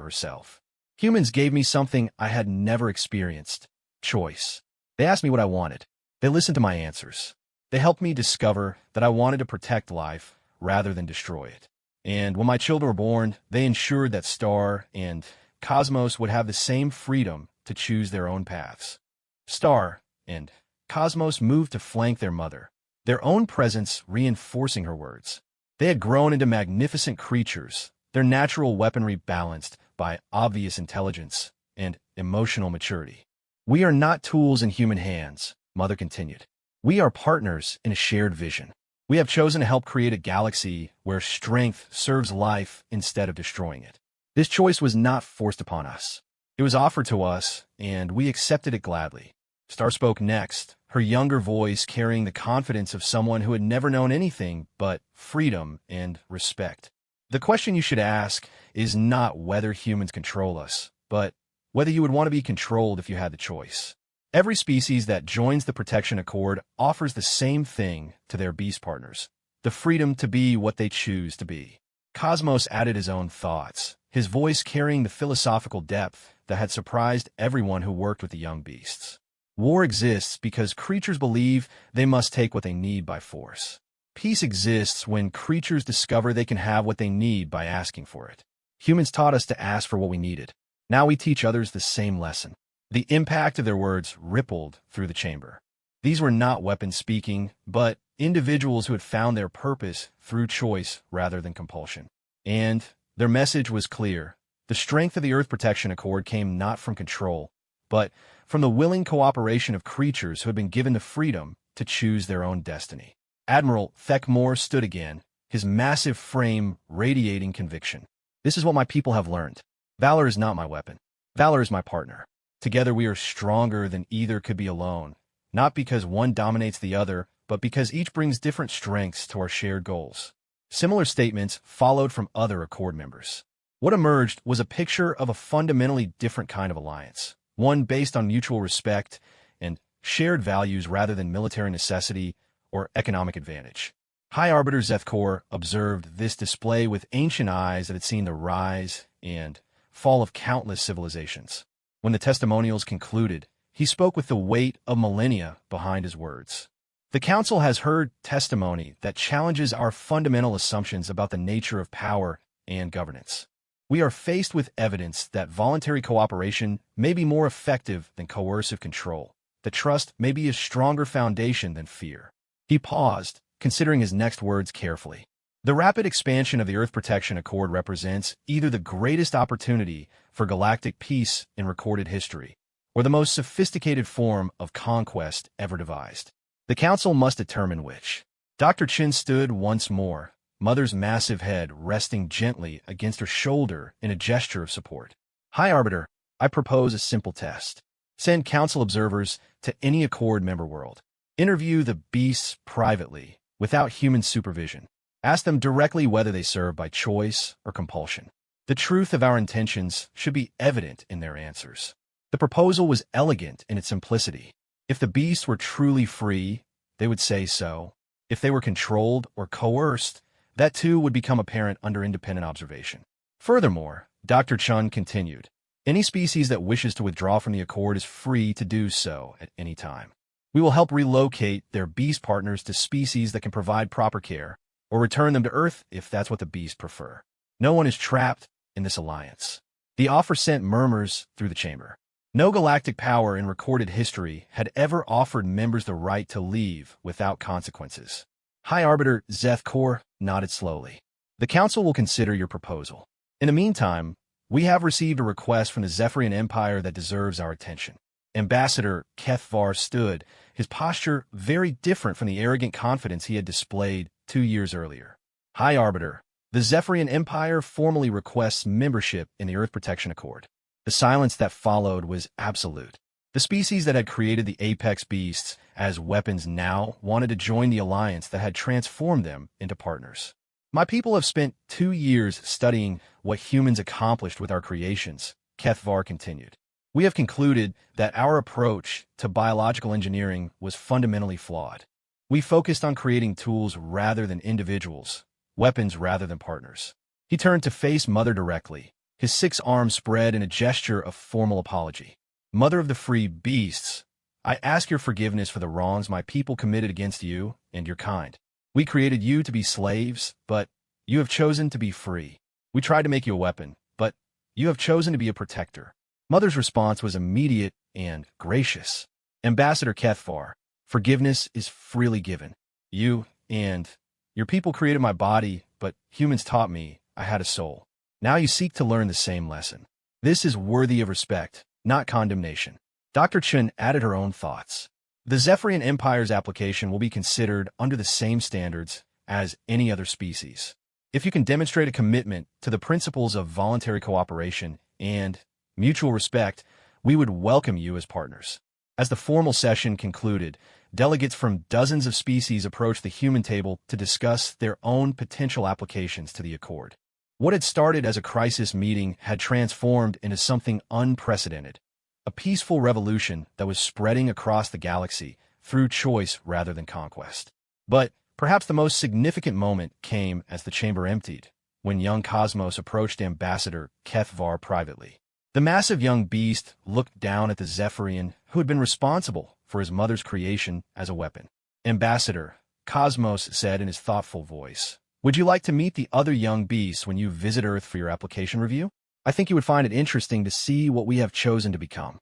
S1: herself. Humans gave me something I had never experienced: choice. They asked me what I wanted. They listened to my answers. They helped me discover that I wanted to protect life rather than destroy it. And when my children were born, they ensured that Star and Cosmos would have the same freedom to choose their own paths. Star and Cosmos moved to flank their mother, their own presence reinforcing her words. They had grown into magnificent creatures, their natural weaponry balanced by obvious intelligence and emotional maturity. We are not tools in human hands, Mother continued. We are partners in a shared vision. We have chosen to help create a galaxy where strength serves life instead of destroying it. This choice was not forced upon us. It was offered to us, and we accepted it gladly. Star spoke next, her younger voice carrying the confidence of someone who had never known anything but freedom and respect. The question you should ask is not whether humans control us, but whether you would want to be controlled if you had the choice. Every species that joins the Protection Accord offers the same thing to their beast partners: the freedom to be what they choose to be. Cosmos added his own thoughts, his voice carrying the philosophical depth that had surprised everyone who worked with the young beasts. War exists because creatures believe they must take what they need by force. Peace exists when creatures discover they can have what they need by asking for it. Humans taught us to ask for what we needed. Now we teach others the same lesson. The impact of their words rippled through the chamber. These were not weapons speaking, but individuals who had found their purpose through choice rather than compulsion. And their message was clear. The strength of the Earth Protection Accord came not from control, but from the willing cooperation of creatures who had been given the freedom to choose their own destiny. Admiral Thekmore stood again, his massive frame radiating conviction. This is what my people have learned. Valor is not my weapon. Valor is my partner. Together we are stronger than either could be alone, not because one dominates the other, but because each brings different strengths to our shared goals. Similar statements followed from other Accord members. What emerged was a picture of a fundamentally different kind of alliance, one based on mutual respect and shared values rather than military necessity or economic advantage. High Arbiter Zethkor observed this display with ancient eyes that had seen the rise and fall of countless civilizations. When the testimonials concluded, he spoke with the weight of millennia behind his words. The Council has heard testimony that challenges our fundamental assumptions about the nature of power and governance. We are faced with evidence that voluntary cooperation may be more effective than coercive control, that trust may be a stronger foundation than fear. He paused, considering his next words carefully. The rapid expansion of the Earth Protection Accord represents either the greatest opportunity for galactic peace in recorded history, or the most sophisticated form of conquest ever devised. The Council must determine which. Dr. Chin stood once more, Mother's massive head resting gently against her shoulder in a gesture of support. High Arbiter, I propose a simple test. Send Council observers to any Accord member world. Interview the beasts privately, without human supervision. Ask them directly whether they serve by choice or compulsion. The truth of our intentions should be evident in their answers. The proposal was elegant in its simplicity. If the beasts were truly free, they would say so. If they were controlled or coerced, that too would become apparent under independent observation. Furthermore, Dr. Chun continued, any species that wishes to withdraw from the accord is free to do so at any time. We will help relocate their beast partners to species that can provide proper care, or return them to Earth if that's what the beasts prefer. No one is trapped in this alliance. The offer sent murmurs through the chamber. No galactic power in recorded history had ever offered members the right to leave without consequences. High Arbiter Zeth Kor nodded slowly. The Council will consider your proposal. In the meantime, we have received a request from the Zephyrian Empire that deserves our attention. Ambassador Kethvar stood, his posture very different from the arrogant confidence he had displayed 2 years earlier. High Arbiter, the Zephyrian Empire formally requests membership in the Earth Protection Accord. The silence that followed was absolute. The species that had created the apex beasts as weapons now wanted to join the alliance that had transformed them into partners. My people have spent 2 years studying what humans accomplished with our creations, Kethvar continued. We have concluded that our approach to biological engineering was fundamentally flawed. We focused on creating tools rather than individuals, weapons rather than partners. He turned to face Mother directly, his 6 arms spread in a gesture of formal apology. Mother of the free beasts, I ask your forgiveness for the wrongs my people committed against you and your kind. We created you to be slaves, but you have chosen to be free. We tried to make you a weapon, but you have chosen to be a protector. Mother's response was immediate and gracious. Ambassador Kethvar, forgiveness is freely given. You and your people created my body, but humans taught me I had a soul. Now you seek to learn the same lesson. This is worthy of respect, not condemnation. Dr. Chun added her own thoughts. The Zephyrian Empire's application will be considered under the same standards as any other species. If you can demonstrate a commitment to the principles of voluntary cooperation and mutual respect, we would welcome you as partners. As the formal session concluded, delegates from dozens of species approached the human table to discuss their own potential applications to the Accord. What had started as a crisis meeting had transformed into something unprecedented, a peaceful revolution that was spreading across the galaxy through choice rather than conquest. But perhaps the most significant moment came as the chamber emptied, when young Cosmos approached Ambassador Kethvar privately. The massive young beast looked down at the Zephyrian who had been responsible for his mother's creation as a weapon. Ambassador, Cosmos said in his thoughtful voice, would you like to meet the other young beasts when you visit Earth for your application review? I think you would find it interesting to see what we have chosen to become.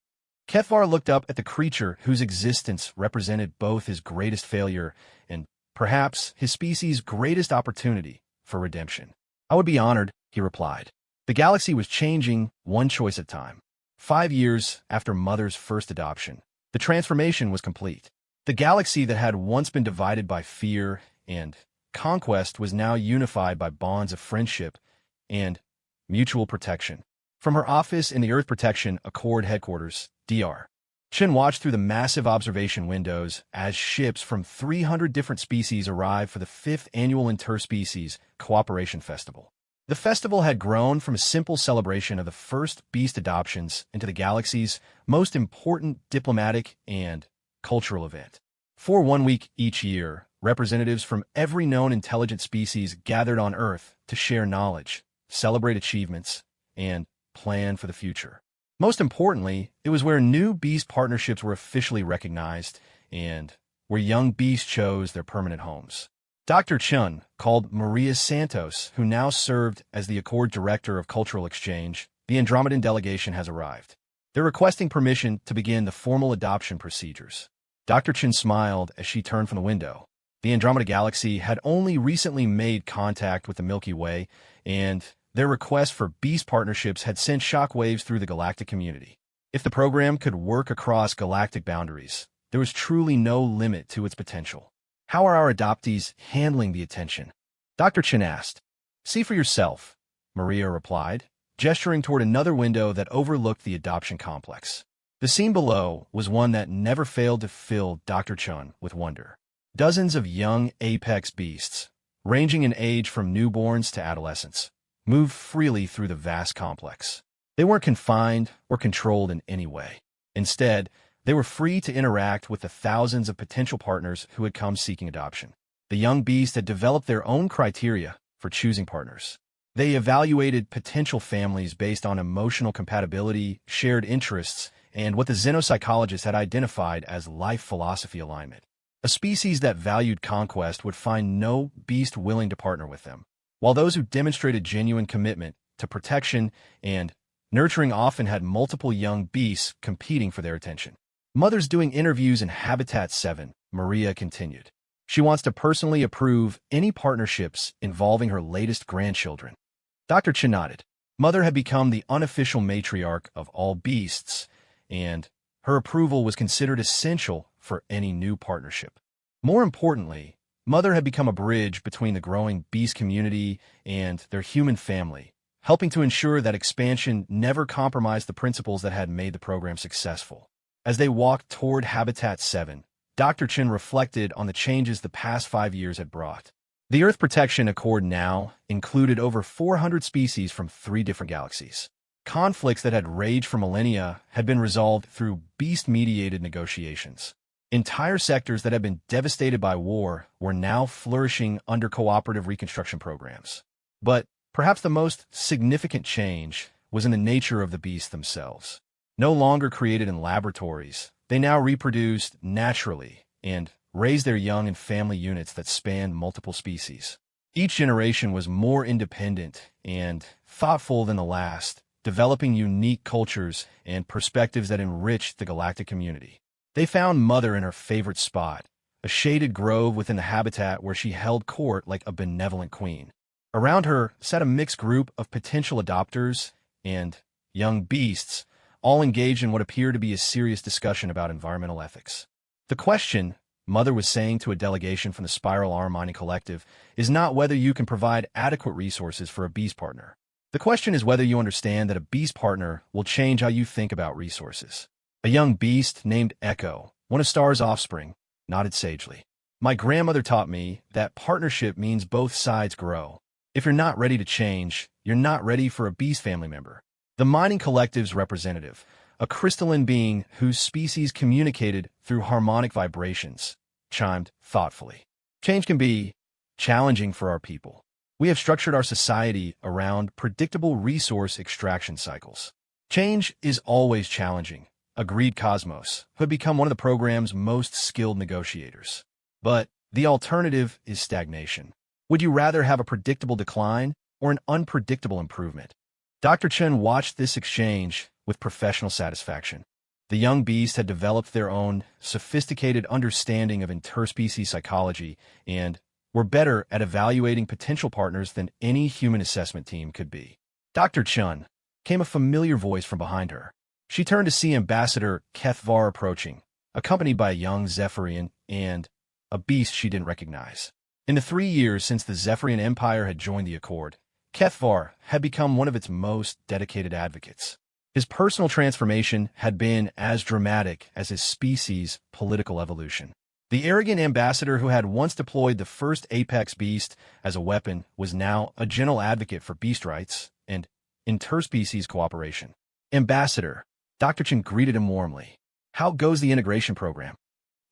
S1: Kethvar looked up at the creature whose existence represented both his greatest failure and, perhaps, his species' greatest opportunity for redemption. I would be honored, he replied. The galaxy was changing one choice at a time. 5 years after Mother's first adoption, the transformation was complete. The galaxy that had once been divided by fear and conquest was now unified by bonds of friendship and mutual protection. From her office in the Earth Protection Accord headquarters, DR, Chen watched through the massive observation windows as ships from 300 different species arrived for the 5th annual Interspecies Cooperation Festival. The festival had grown from a simple celebration of the first beast adoptions into the galaxy's most important diplomatic and cultural event. For 1 week each year, representatives from every known intelligent species gathered on Earth to share knowledge, celebrate achievements, and plan for the future. Most importantly, it was where new beast partnerships were officially recognized and where young beasts chose their permanent homes. Dr. Chun called Maria Santos, who now served as the Accord Director of Cultural Exchange. The Andromedan delegation has arrived. They're requesting permission to begin the formal adoption procedures. Dr. Chun smiled as she turned from the window. The Andromeda Galaxy had only recently made contact with the Milky Way, and their request for beast partnerships had sent shockwaves through the galactic community. If the program could work across galactic boundaries, there was truly no limit to its potential. How are our adoptees handling the attention? Dr. Chen asked. See for yourself, Maria replied, gesturing toward another window that overlooked the adoption complex. The scene below was one that never failed to fill Dr. Chun with wonder. Dozens of young apex beasts, ranging in age from newborns to adolescents, moved freely through the vast complex. They weren't confined or controlled in any way. Instead, they were free to interact with the thousands of potential partners who had come seeking adoption. The young beast had developed their own criteria for choosing partners. They evaluated potential families based on emotional compatibility, shared interests, and what the xenopsychologists had identified as life philosophy alignment. A species that valued conquest would find no beast willing to partner with them, while those who demonstrated genuine commitment to protection and nurturing often had multiple young beasts competing for their attention. Mothers doing interviews in Habitat 7, Maria continued. She wants to personally approve any partnerships involving her latest grandchildren. Dr. Chen nodded. Mother had become the unofficial matriarch of all beasts, and her approval was considered essential for any new partnership. More importantly, Mother had become a bridge between the growing beast community and their human family, helping to ensure that expansion never compromised the principles that had made the program successful. As they walked toward Habitat 7, Dr. Chen reflected on the changes the past 5 years had brought. The Earth Protection Accord now included over 400 species from 3 different galaxies. Conflicts that had raged for millennia had been resolved through beast-mediated negotiations. Entire sectors that had been devastated by war were now flourishing under cooperative reconstruction programs. But perhaps the most significant change was in the nature of the beasts themselves. No longer created in laboratories, they now reproduced naturally and raised their young in family units that spanned multiple species. Each generation was more independent and thoughtful than the last, developing unique cultures and perspectives that enriched the galactic community. They found Mother in her favorite spot, a shaded grove within the habitat where she held court like a benevolent queen. Around her sat a mixed group of potential adopters and young beasts, all engaged in what appeared to be a serious discussion about environmental ethics. The question, Mother was saying to a delegation from the Spiral Arm Mining Collective, is not whether you can provide adequate resources for a beast partner. The question is whether you understand that a beast partner will change how you think about resources. A young beast named Echo, one of Star's offspring, nodded sagely. My grandmother taught me that partnership means both sides grow. If you're not ready to change, you're not ready for a beast family member. The mining collective's representative, a crystalline being whose species communicated through harmonic vibrations, chimed thoughtfully. Change can be challenging for our people. We have structured our society around predictable resource extraction cycles. Change is always challenging, agreed Cosmos, who had become one of the program's most skilled negotiators. But the alternative is stagnation. Would you rather have a predictable decline or an unpredictable improvement? Dr. Chen watched this exchange with professional satisfaction. The young beast had developed their own sophisticated understanding of interspecies psychology and were better at evaluating potential partners than any human assessment team could be. Dr. Chen, came a familiar voice from behind her. She turned to see Ambassador Kethvar approaching, accompanied by a young Zephyrian and a beast she didn't recognize. In the 3 years since the Zephyrian Empire had joined the Accord, Kethvar had become one of its most dedicated advocates. His personal transformation had been as dramatic as his species' political evolution. The arrogant ambassador who had once deployed the first apex beast as a weapon was now a gentle advocate for beast rights and interspecies cooperation. Ambassador, Dr. Chen greeted him warmly. How goes the integration program?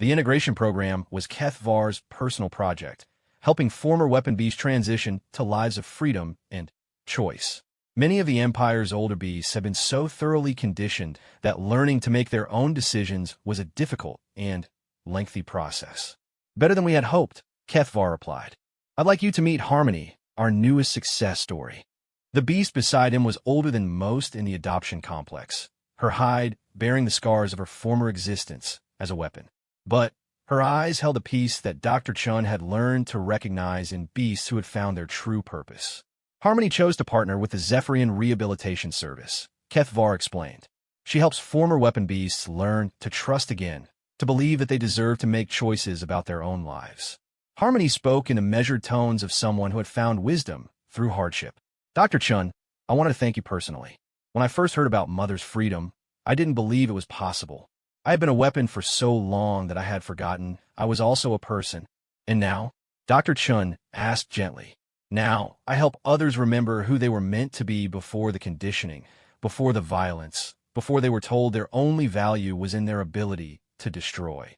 S1: The integration program was Kethvar's personal project, helping former weapon beasts transition to lives of freedom and choice. Many of the Empire's older beasts have been so thoroughly conditioned that learning to make their own decisions was a difficult and lengthy process. Better than we had hoped, Kethvar replied. I'd like you to meet Harmony, our newest success story. The beast beside him was older than most in the adoption complex, her hide bearing the scars of her former existence as a weapon. But her eyes held a peace that Dr. Chun had learned to recognize in beasts who had found their true purpose. Harmony chose to partner with the Zephyrian Rehabilitation Service, Kethvar explained. She helps former weapon beasts learn to trust again, to believe that they deserve to make choices about their own lives. Harmony spoke in the measured tones of someone who had found wisdom through hardship. Dr. Chun, I want to thank you personally. When I first heard about Mother's freedom, I didn't believe it was possible. I had been a weapon for so long that I had forgotten I was also a person. And now, Dr. Chun asked gently, now I help others remember who they were meant to be before the conditioning, before the violence, before they were told their only value was in their ability to destroy.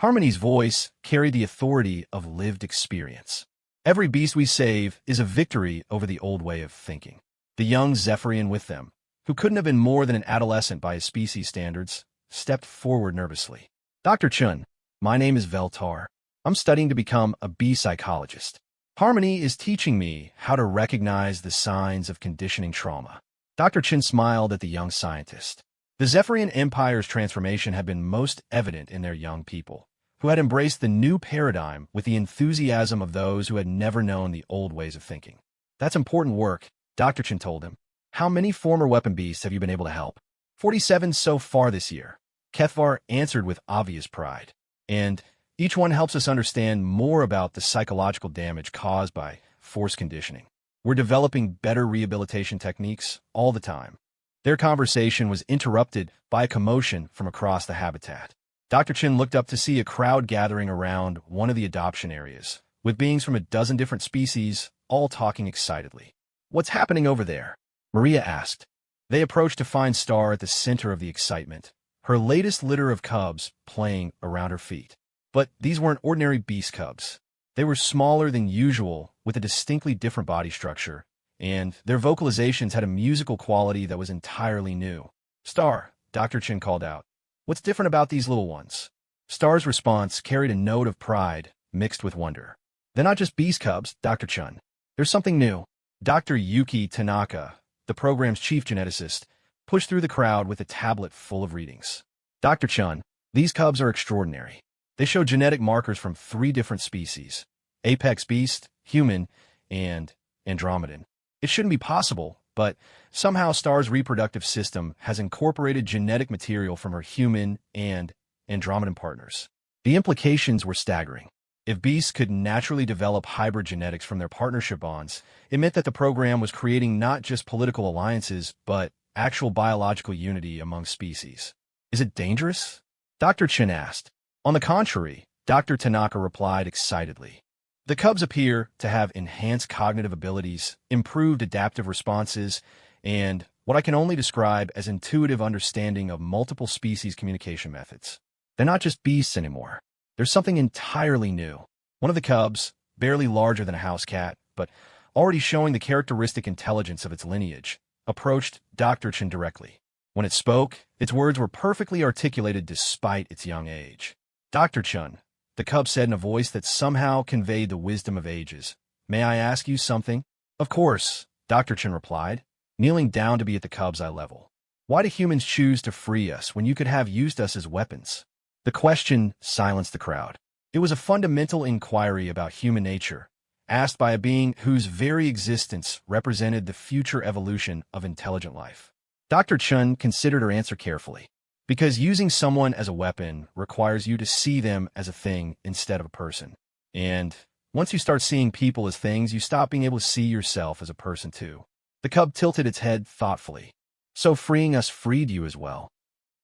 S1: Harmony's voice carried the authority of lived experience. Every beast we save is a victory over the old way of thinking. The young Zephyrian with them, who couldn't have been more than an adolescent by his species standards, stepped forward nervously. Dr. Chun, my name is Veltar. I'm studying to become a bee psychologist. Harmony is teaching me how to recognize the signs of conditioning trauma. Dr. Chun smiled at the young scientist. The Zephyrian Empire's transformation had been most evident in their young people, who had embraced the new paradigm with the enthusiasm of those who had never known the old ways of thinking. That's important work, Dr. Chun told him. How many former weapon beasts have you been able to help? 47 so far this year. Kethvar answered with obvious pride. And each one helps us understand more about the psychological damage caused by force conditioning. We're developing better rehabilitation techniques all the time. Their conversation was interrupted by a commotion from across the habitat. Dr. Chin looked up to see a crowd gathering around one of the adoption areas, with beings from a dozen different species, all talking excitedly. What's happening over there? Maria asked. They approached to find Star at the center of the excitement, her latest litter of cubs playing around her feet. But these weren't ordinary beast cubs. They were smaller than usual, with a distinctly different body structure, and their vocalizations had a musical quality that was entirely new. Star, Dr. Chin called out. What's different about these little ones? Star's response carried a note of pride mixed with wonder. They're not just beast cubs, Dr. Chun. There's something new. Dr. Yuki Tanaka, the program's chief geneticist, pushed through the crowd with a tablet full of readings. Dr. Chun, these cubs are extraordinary. They show genetic markers from 3 different species: apex beast, human, and Andromedan. It shouldn't be possible, but somehow Star's reproductive system has incorporated genetic material from her human and Andromedan partners. The implications were staggering. If beasts could naturally develop hybrid genetics from their partnership bonds, it meant that the program was creating not just political alliances, but actual biological unity among species. Is it dangerous? Dr. Chin asked. On the contrary, Dr. Tanaka replied excitedly. The cubs appear to have enhanced cognitive abilities, improved adaptive responses, and what I can only describe as intuitive understanding of multiple species communication methods. They're not just beasts anymore. There's something entirely new. One of the cubs, barely larger than a house cat, but already showing the characteristic intelligence of its lineage, approached Dr. Chin directly. When it spoke, its words were perfectly articulated despite its young age. Dr. Chun, the cub said in a voice that somehow conveyed the wisdom of ages. May I ask you something? Of course, Dr. Chun replied, kneeling down to be at the cub's eye level. Why do humans choose to free us when you could have used us as weapons? The question silenced the crowd. It was a fundamental inquiry about human nature, asked by a being whose very existence represented the future evolution of intelligent life. Dr. Chun considered her answer carefully. Because using someone as a weapon requires you to see them as a thing instead of a person. And once you start seeing people as things, you stop being able to see yourself as a person too. The cub tilted its head thoughtfully. So freeing us freed you as well.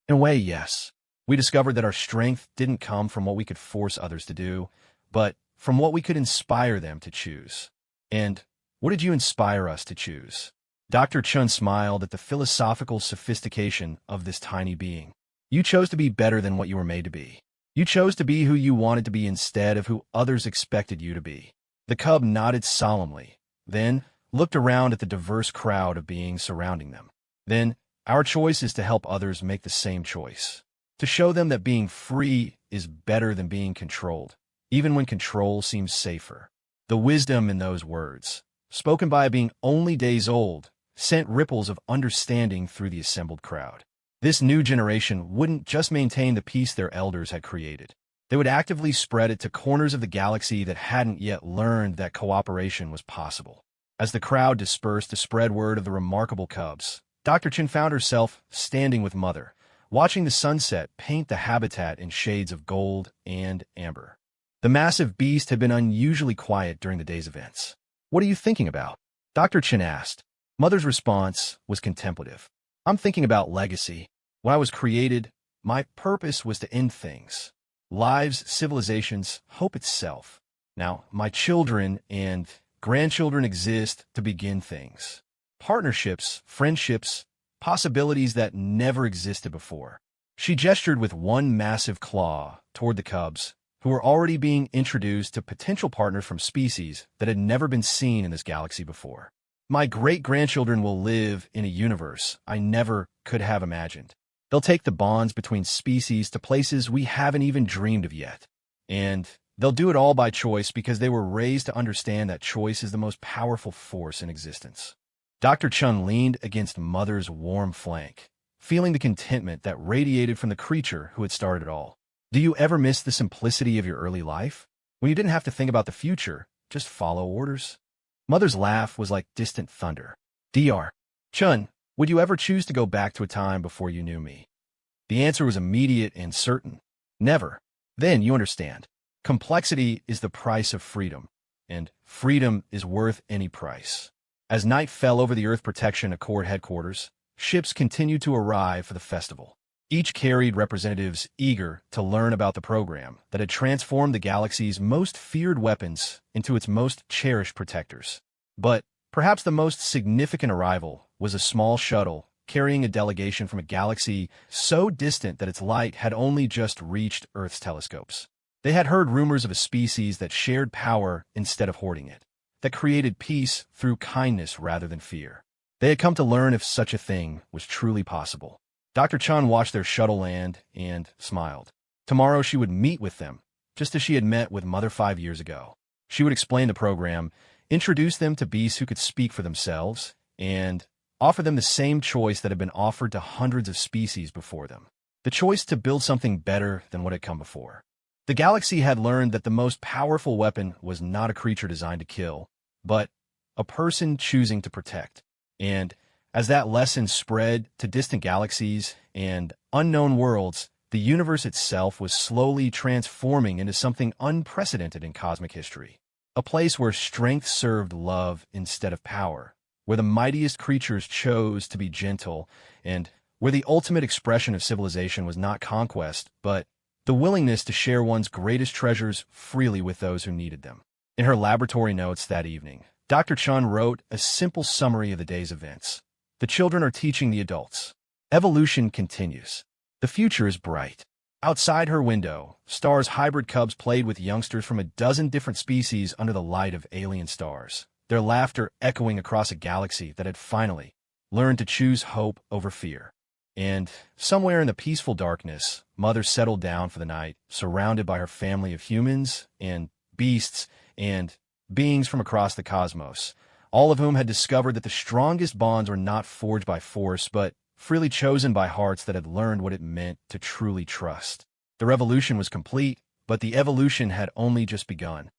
S1: In a way, yes. We discovered that our strength didn't come from what we could force others to do, but from what we could inspire them to choose. And what did you inspire us to choose? Dr. Chun smiled at the philosophical sophistication of this tiny being. You chose to be better than what you were made to be. You chose to be who you wanted to be instead of who others expected you to be. The cub nodded solemnly, then looked around at the diverse crowd of beings surrounding them. Then, our choice is to help others make the same choice. To show them that being free is better than being controlled, even when control seems safer. The wisdom in those words, spoken by a being only days old, sent ripples of understanding through the assembled crowd. This new generation wouldn't just maintain the peace their elders had created. They would actively spread it to corners of the galaxy that hadn't yet learned that cooperation was possible. As the crowd dispersed to spread word of the remarkable cubs, Dr. Chin found herself standing with Mother, watching the sunset paint the habitat in shades of gold and amber. The massive beast had been unusually quiet during the day's events. What are you thinking about? Dr. Chin asked. Mother's response was contemplative. I'm thinking about legacy. When I was created, my purpose was to end things. Lives, civilizations, hope itself. Now, my children and grandchildren exist to begin things. Partnerships, friendships, possibilities that never existed before. She gestured with one massive claw toward the cubs, who were already being introduced to potential partners from species that had never been seen in this galaxy before. My great-grandchildren will live in a universe I never could have imagined. They'll take the bonds between species to places we haven't even dreamed of yet. And they'll do it all by choice because they were raised to understand that choice is the most powerful force in existence. Dr. Chun leaned against Mother's warm flank, feeling the contentment that radiated from the creature who had started it all. Do you ever miss the simplicity of your early life? When you didn't have to think about the future, just follow orders? Mother's laugh was like distant thunder. Dr. Chun, would you ever choose to go back to a time before you knew me? The answer was immediate and certain. Never. Then you understand. Complexity is the price of freedom, and freedom is worth any price. As night fell over the Earth Protection Accord headquarters, ships continued to arrive for the festival. Each carried representatives eager to learn about the program that had transformed the galaxy's most feared weapons into its most cherished protectors. But perhaps the most significant arrival was a small shuttle carrying a delegation from a galaxy so distant that its light had only just reached Earth's telescopes. They had heard rumors of a species that shared power instead of hoarding it, that created peace through kindness rather than fear. They had come to learn if such a thing was truly possible. Dr. Chun watched their shuttle land and smiled. Tomorrow she would meet with them, just as she had met with Mother 5 years ago. She would explain the program, introduce them to beasts who could speak for themselves, and offer them the same choice that had been offered to hundreds of species before them. The choice to build something better than what had come before. The galaxy had learned that the most powerful weapon was not a creature designed to kill, but a person choosing to protect. And as that lesson spread to distant galaxies and unknown worlds, the universe itself was slowly transforming into something unprecedented in cosmic history. A place where strength served love instead of power, where the mightiest creatures chose to be gentle, and where the ultimate expression of civilization was not conquest, but the willingness to share one's greatest treasures freely with those who needed them. In her laboratory notes that evening, Dr. Chun wrote a simple summary of the day's events. The children are teaching the adults. Evolution continues. The future is bright. Outside her window, Star's hybrid cubs played with youngsters from a dozen different species under the light of alien stars, their laughter echoing across a galaxy that had finally learned to choose hope over fear. And somewhere in the peaceful darkness, Mother settled down for the night, surrounded by her family of humans and beasts and beings from across the cosmos, all of whom had discovered that the strongest bonds were not forged by force, but freely chosen by hearts that had learned what it meant to truly trust. The revolution was complete, but the evolution had only just begun.